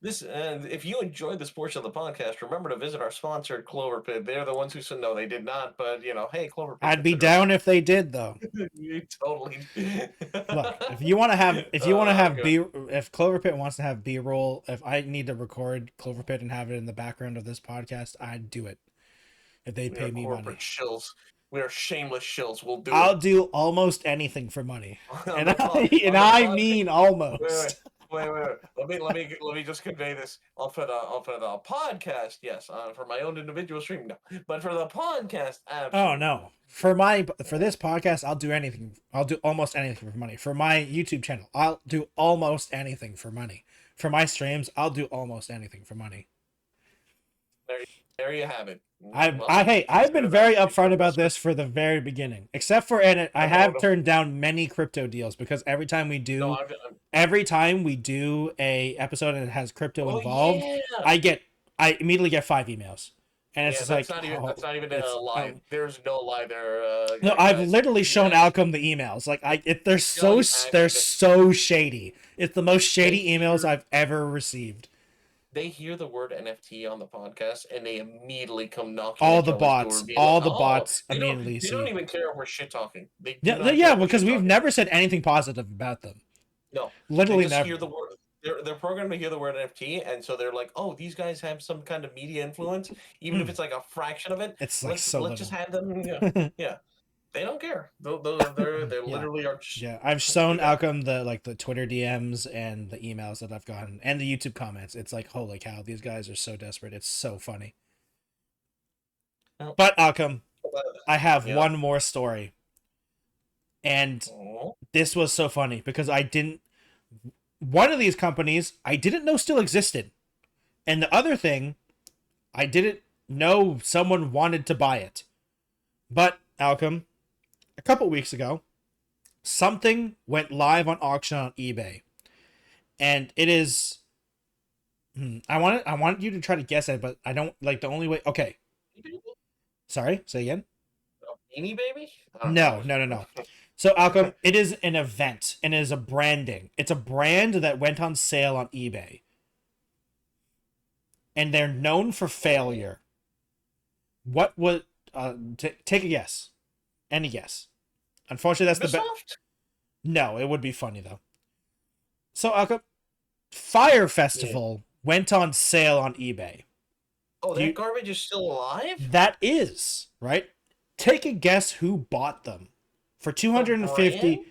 S2: If you enjoyed this portion of the podcast, remember to visit our sponsored Clover Pit. They're the ones who said no, they did not. But hey, Clover Pit.
S1: I'd be down if they did, though.
S2: You totally.
S1: Look, if Clover Pit wants to have B-roll, if I need to record Clover Pit and have it in the background of this podcast, I'd do it. If they pay me money.
S2: Shills. We are shameless shills.
S1: I'll do almost anything for money, and I mean almost.
S2: Wait. Let me just convey this. I'll put a podcast. Yes, for my own individual stream. No, but for the podcast. Absolutely.
S1: Oh no, for this podcast, I'll do anything. I'll do almost anything for money. For my YouTube channel, I'll do almost anything for money. For my streams, I'll do almost anything for money.
S2: There you have it.
S1: I've been very upfront about this for the very beginning, except for I have turned down many crypto deals because every time we do a episode and it has crypto involved, I immediately get 5 emails, and it's just
S2: that's not even a lie. There's no lie there.
S1: No, I've literally shown Alchem the emails. Like they're so shady. It's the most shady emails I've ever received.
S2: They hear the word NFT on the podcast and they immediately come knocking.
S1: All the bots immediately.
S2: They don't even care if we're shit talking.
S1: Because we've never said anything positive about them.
S2: No,
S1: literally never.
S2: Hear the word. They're programmed to hear the word NFT, and so they're like, "Oh, these guys have some kind of media influence, even if it's like a fraction of it.
S1: It's like
S2: let's just have them." Yeah. They don't care. They literally are.
S1: Yeah, I've shown Alchem the Twitter DMs and the emails that I've gotten and the YouTube comments. It's like, holy cow, these guys are so desperate. It's so funny. But Alchem, I have one more story, and this was so funny because one of these companies I didn't know still existed, and the other thing, I didn't know someone wanted to buy it, but Alchem. A couple weeks ago, something went live on auction on eBay, and it is. I want you to try to guess it, but I don't like the only way. Okay. Sorry, say again.
S2: Beanie Baby?
S1: No. So, Alchem, it is an event and it is a branding. It's a brand that went on sale on eBay. And they're known for failure. What would... take a guess. Any guess. Unfortunately, that's the best. No, it would be funny, though. So, Alchem, Fire Festival went on sale on eBay.
S2: Oh, that garbage is still alive?
S1: That is, right? Take a guess who bought them. For $250,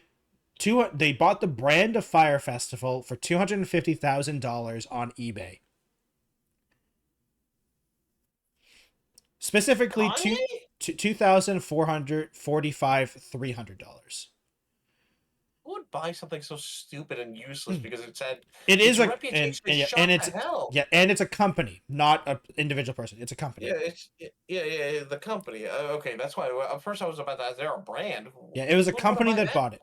S1: they bought the brand of Fire Festival for $250,000 on eBay. Specifically, $2,445,300.
S2: Who would buy something so stupid and useless because it's had
S1: and it's a company, not an individual person. It's a company.
S2: The company. Okay, that's why. At first, I was about to ask. They're a brand.
S1: Yeah, it was a company that bought it,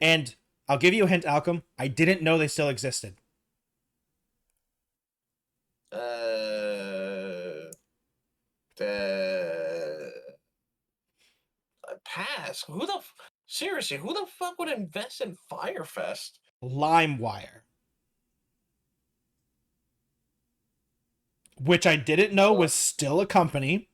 S1: and I'll give you a hint, Alchem. I didn't know they still existed.
S2: Pass. Seriously, who the fuck would invest in Firefest?
S1: Limewire. Which I didn't know was still a company.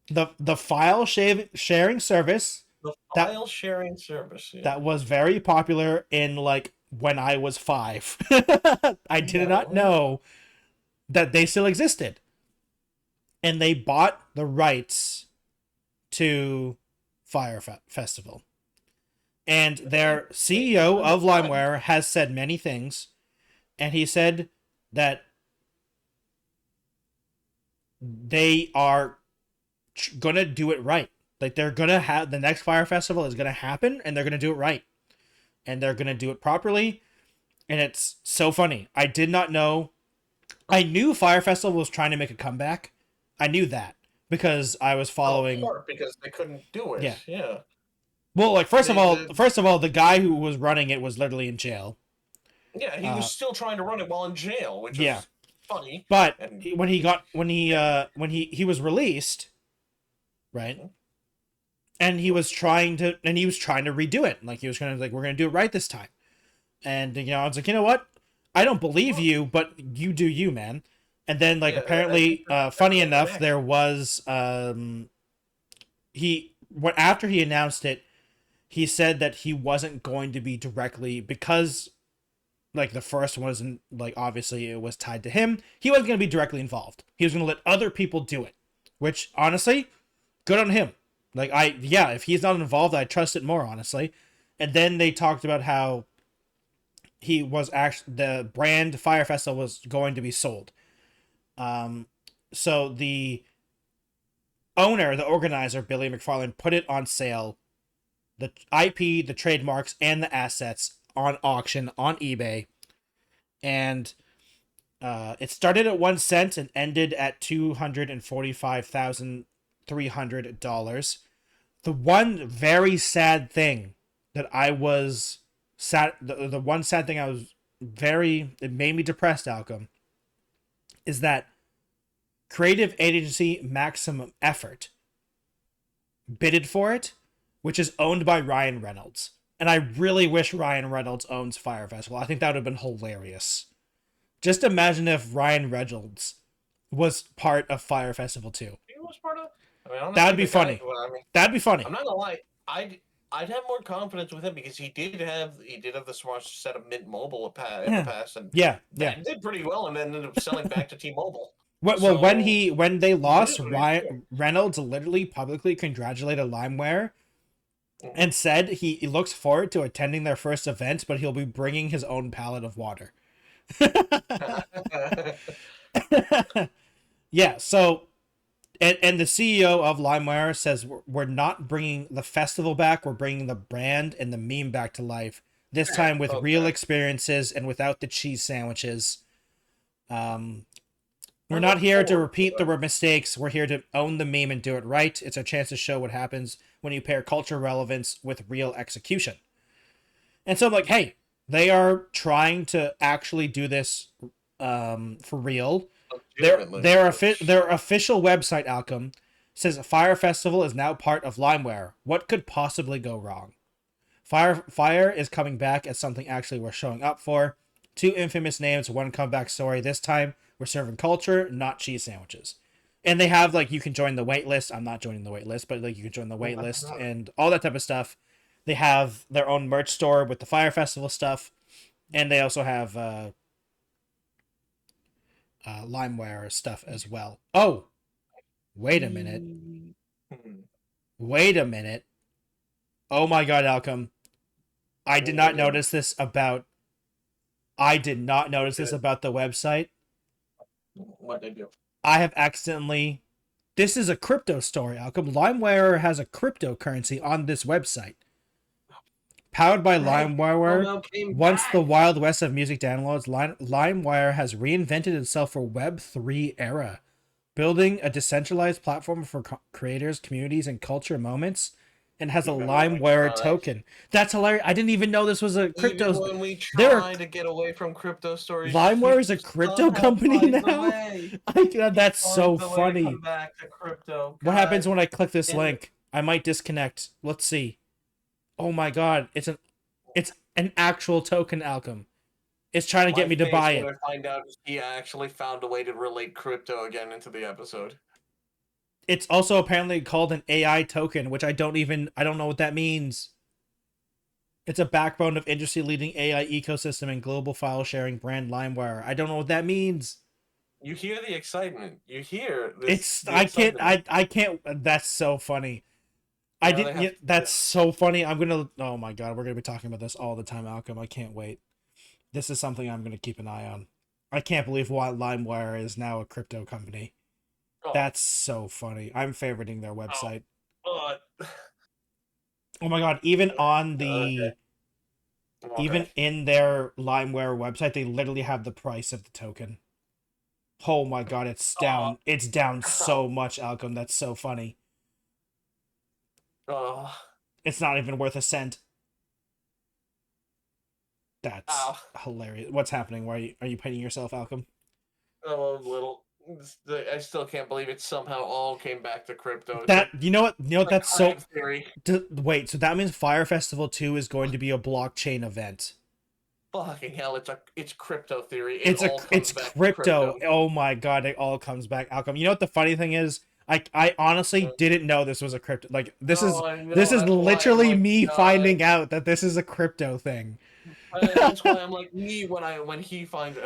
S1: The file sharing service.
S2: The file sharing service. Yeah.
S1: That was very popular in when I was 5. I did not know that they still existed. And they bought the rights to Fire Festival. And their CEO of Limeware has said many things. And he said that they are going to do it right. Like, they're going to have the next Fire Festival is going to happen, and they're going to do it right. And they're going to do it properly. And it's so funny. I did not know. I knew Fire Festival was trying to make a comeback. I knew that because I was following.
S2: Because they couldn't do it. Yeah.
S1: Well, first of all, the guy who was running it was literally in jail.
S2: Yeah, he was still trying to run it while in jail, which is funny.
S1: But when he was released, right? And he was trying to redo it. Like, he was we're gonna do it right this time. And I was like, you know what? I don't believe you, but you do you, man. And then apparently, funny enough, there was after he announced it, he said that he wasn't going to be directly, because the first wasn't obviously it was tied to him. He wasn't going to be directly involved. He was going to let other people do it, which honestly, good on him. If he's not involved, I trust it more, honestly. And then they talked about how he was the brand Fire Festival was going to be sold. So the owner, the organizer, Billy McFarland, put it on sale, the IP, the trademarks, and the assets on auction on eBay. And it started at 1 cent and ended at $245,300. The one very sad thing that I was sad, the one sad thing it made me depressed, Alchem, is that creative agency Maximum Effort bidded for it, which is owned by Ryan Reynolds. And I really wish Ryan Reynolds owns Fire Festival. I think that would have been hilarious. Just imagine if Ryan Reynolds was part of Fire Festival too.
S2: He was part of.
S1: That'd be funny. That'd be funny.
S2: I'm not gonna lie. I'd have more confidence with him because he did have the smart set of Mint Mobile in the past, and
S1: he
S2: did pretty well, and then ended up selling back to T-Mobile.
S1: Well, when they lost, Ryan Reynolds literally publicly congratulated Limeware and said he looks forward to attending their first event, but he'll be bringing his own pallet of water. Yeah, so, and the CEO of Limeware says we're not bringing the festival back, we're bringing the brand and the meme back to life, this time with real experiences and without the cheese sandwiches. We're not here to repeat the mistakes. We're here to own the meme and do it right. It's a chance to show what happens when you pair culture relevance with real execution. And so I'm like, hey, they are trying to actually do this for real. Their official website, Alchem, says Fire Festival is now part of Limeware. What could possibly go wrong? Fire is coming back as something actually worth showing up for. 2 infamous names, 1 comeback story. This time, we're serving culture, not cheese sandwiches. And they have, like, you can join the wait list. I'm not joining the wait list, but, like, you can join the wait list and all that type of stuff. They have their own merch store with the Fire Festival stuff. And they also have Limeware stuff as well. Oh! Wait a minute. Wait a minute. Oh my god, Alchem. I did not notice this about the website.
S2: What they do?
S1: I have accidentally... This is a crypto story, Alchem. Limeware has a cryptocurrency on this website. Powered by Limeware, once the Wild West of music downloads, Limeware has reinvented itself for Web3 era, building a decentralized platform for creators, communities, and culture moments, and has a Limeware token. That's hilarious. I didn't even know this was a crypto.
S2: Even when we try to get away from crypto stories,
S1: Limeware is a crypto company now. That's so funny.
S2: Come back to crypto.
S1: What happens when I click this link? I might disconnect. Let's see. Oh my god! It's an actual token, Alchem. It's trying to get me to buy it.
S2: I find out he actually found a way to relate crypto again into the episode.
S1: It's also apparently called an AI token, which I don't know what that means. It's a backbone of industry-leading AI ecosystem and global file sharing brand Limeware. I don't know what that means.
S2: You hear the excitement. You hear this.
S1: I can't. That's so funny. That's so funny. Oh my god, we're gonna be talking about this all the time, Alchem. I can't wait. This is something I'm gonna keep an eye on. I can't believe why Limeware is now a crypto company. Oh. That's so funny. I'm favoriting their website. Oh my god, even on the even in their Limeware website, they literally have the price of the token. Oh my god, it's down. It's down so much, Alchem. That's so funny. It's not even worth a cent. That's hilarious. What's happening? Why are you painting yourself, Alchem?
S2: Oh, a little. I still can't believe it somehow all came back to crypto.
S1: You know what? That's so. Wait, so that means Fire Festival 2 is going to be a blockchain event.
S2: Fucking hell! It's crypto theory.
S1: It's crypto. Oh my god! It all comes back, Alchem. You know what the funny thing is? I honestly didn't know this was a crypto. Like this is literally me finding out that this is a crypto thing.
S2: That's why I'm like me when he finds.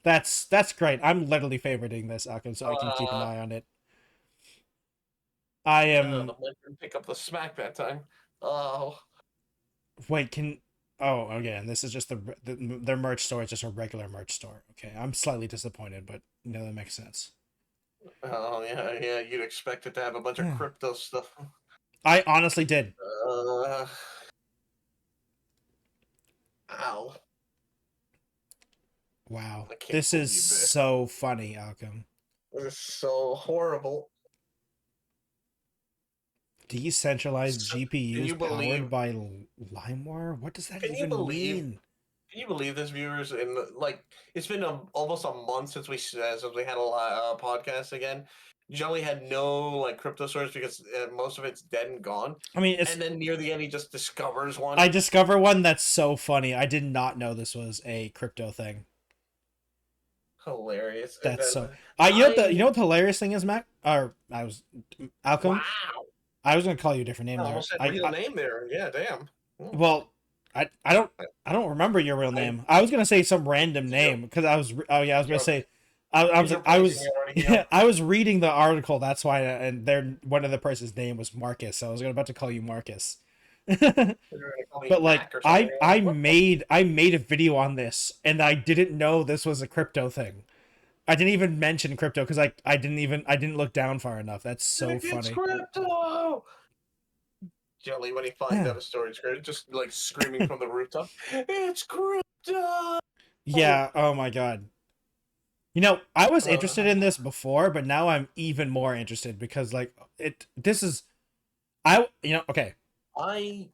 S1: That's great. I'm literally favoriting this, Alchem, so I can keep an eye on it. I am.
S2: Pick up the smack that time. Oh.
S1: Wait, again, this is just their merch store is just a regular merch store. Okay, I'm slightly disappointed, but that makes sense.
S2: Oh yeah, you'd expect it to have a bunch of crypto stuff.
S1: I honestly did.
S2: Ow.
S1: Wow. This is so funny, Alchem.
S2: This is so horrible.
S1: Decentralized GPUs powered by Limeware? What does that even mean?
S2: Can you believe this, viewers? It's been almost a month since we had a podcast again. Jelly had no crypto source because most of it's dead and gone.
S1: I mean,
S2: and then near the end, he just discovers one.
S1: I discover one that's so funny. I did not know this was a crypto thing.
S2: Hilarious.
S1: That's so. You know what the hilarious thing is, Mac? Alchem.
S2: Wow.
S1: I was gonna call you a different name there.
S2: Almost had real name there. Yeah, damn.
S1: Well, I don't remember your real name. I was gonna say some random name because I was gonna say I was reading the article. That's why, and one of the person's name was Marcus. So I was about to call you Marcus. But I made a video on this and I didn't know this was a crypto thing. I didn't even mention crypto because I didn't look down far enough. That's so funny.
S2: It's crypto. Jelly, when he finds out a story, just screaming from the rooftop, "It's crypto!"
S1: Yeah. Oh my god. I was interested in this before, but now I'm even more interested because okay. I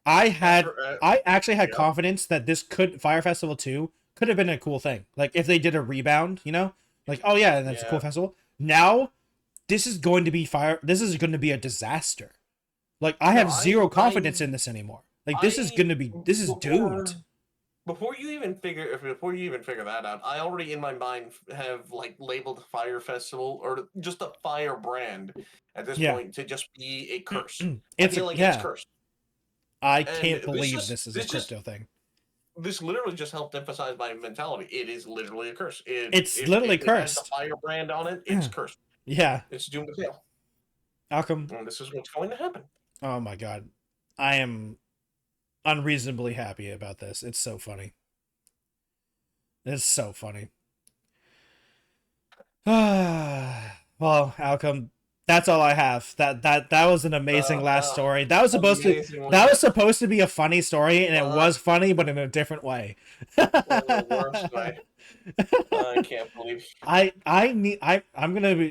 S1: actually had confidence that Fire Festival 2 could have been a cool thing. If they did a rebound, and that's a cool festival. Now this is going to be fire. This is going to be a disaster. Like, I have zero confidence in this anymore. Like, this is doomed.
S2: Before you even figure that out, I already in my mind have like labeled Fire Festival or just a fire brand at this point to just be a curse. It's cursed.
S1: I can't believe this is a crypto thing.
S2: This literally just helped emphasize my mentality. It is literally a curse.
S1: It's literally cursed.
S2: It has a fire brand on it. It's cursed.
S1: Yeah.
S2: It's doomed to fail.
S1: Alchem.
S2: And this is what's going to happen.
S1: Oh my god. I am unreasonably happy about this. It's so funny. It's so funny. Well, Alchem, that's all I have. That was an amazing last story. That was supposed to be a funny story, and it was funny, but in a different way.
S2: The worst way. I can't believe.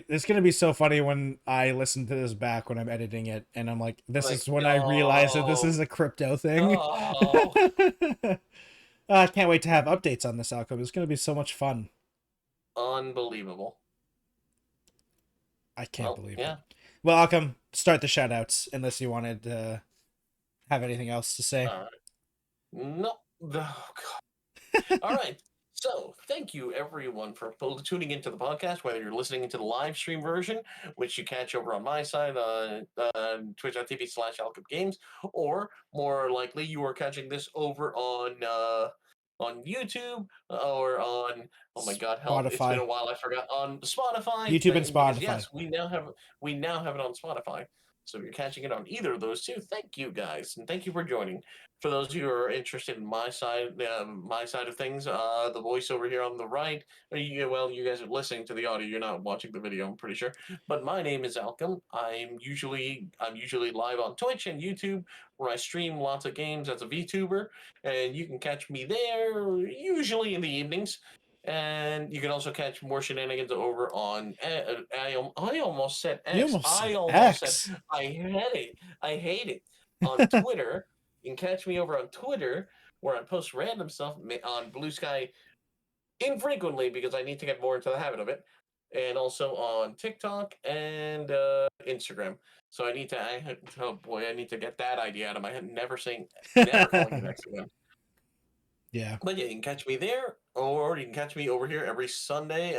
S1: It's gonna be so funny when I listen to this back when I'm editing it, and I'm like, this is when I realize that this is a crypto thing. I can't wait to have updates on this outcome. It's gonna be so much fun.
S2: Unbelievable.
S1: I can't believe it. Well, Alchem, start the shoutouts unless you wanted to have anything else to say.
S2: No. Oh, God. All right. So, thank you everyone for tuning into the podcast, whether you're listening to the live stream version, which you catch over on my side, twitch.tv/AlchemGames, or more likely you are catching this over on YouTube or on, oh my God, hell, it's been a while, I forgot, on Spotify.
S1: YouTube and Spotify.
S2: Yes, we now have it on Spotify. So if you're catching it on either of those two, thank you guys, and thank you for joining. For those of you who are interested in my side of things, the voice over here on the right. Well, you guys are listening to the audio. You're not watching the video, I'm pretty sure. But my name is Alchem. I'm usually live on Twitch and YouTube, where I stream lots of games as a VTuber, and you can catch me there usually in the evenings. And you can also catch more shenanigans over on. I almost said X. I hate it. On Twitter, you can catch me over on Twitter, where I post random stuff on Blue Sky infrequently because I need to get more into the habit of it, and also on TikTok and Instagram. So I need to. I need to get that idea out of my head. Never calling it X again.
S1: Yeah.
S2: But yeah, you can catch me there, or you can catch me over here every Saturday.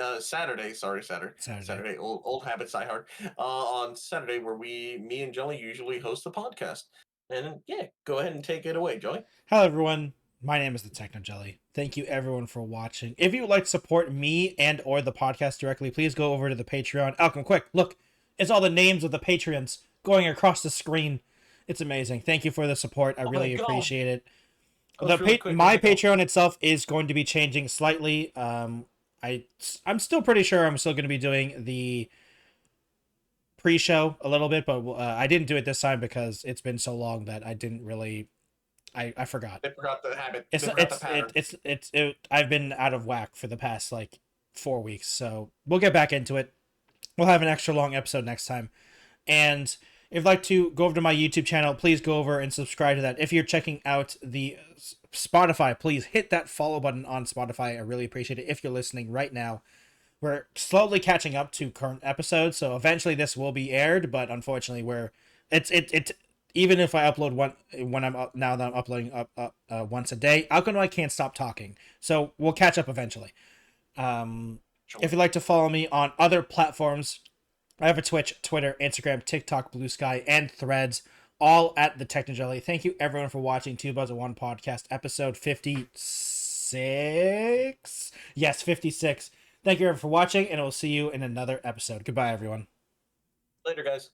S2: Old habits die hard. On Saturday, where me and Jelly usually host the podcast. And yeah, go ahead and take it away, Jelly.
S1: Hello, everyone. My name is the Techno Jelly. Thank you, everyone, for watching. If you would like to support me and or the podcast directly, please go over to the Patreon. Alchem, quick, look. It's all the names of the Patreons going across the screen. It's amazing. Thank you for the support. I really appreciate it. My Patreon itself is going to be changing slightly. I'm still pretty sure I'm still going to be doing the pre-show a little bit, but I didn't do it this time because it's been so long that I didn't really. I forgot.
S2: They forgot the habit.
S1: I've been out of whack for the past 4 weeks, so we'll get back into it. We'll have an extra long episode next time, and. If you'd like to go over to my YouTube channel, please go over and subscribe to that. If you're checking out the Spotify, please hit that follow button on Spotify. I really appreciate it. If you're listening right now, we're slowly catching up to current episodes, so eventually this will be aired. But unfortunately, even if I upload now that I'm uploading once a day, Alchem I can't stop talking. So we'll catch up eventually. If you'd like to follow me on other platforms. I have a Twitch, Twitter, Instagram, TikTok, Blue Sky, and Threads, all at the Techno Jelly. Thank you, everyone, for watching Two Buzz at One Podcast, episode 56. Yes, 56. Thank you, everyone, for watching, and we'll see you in another episode. Goodbye, everyone.
S2: Later, guys.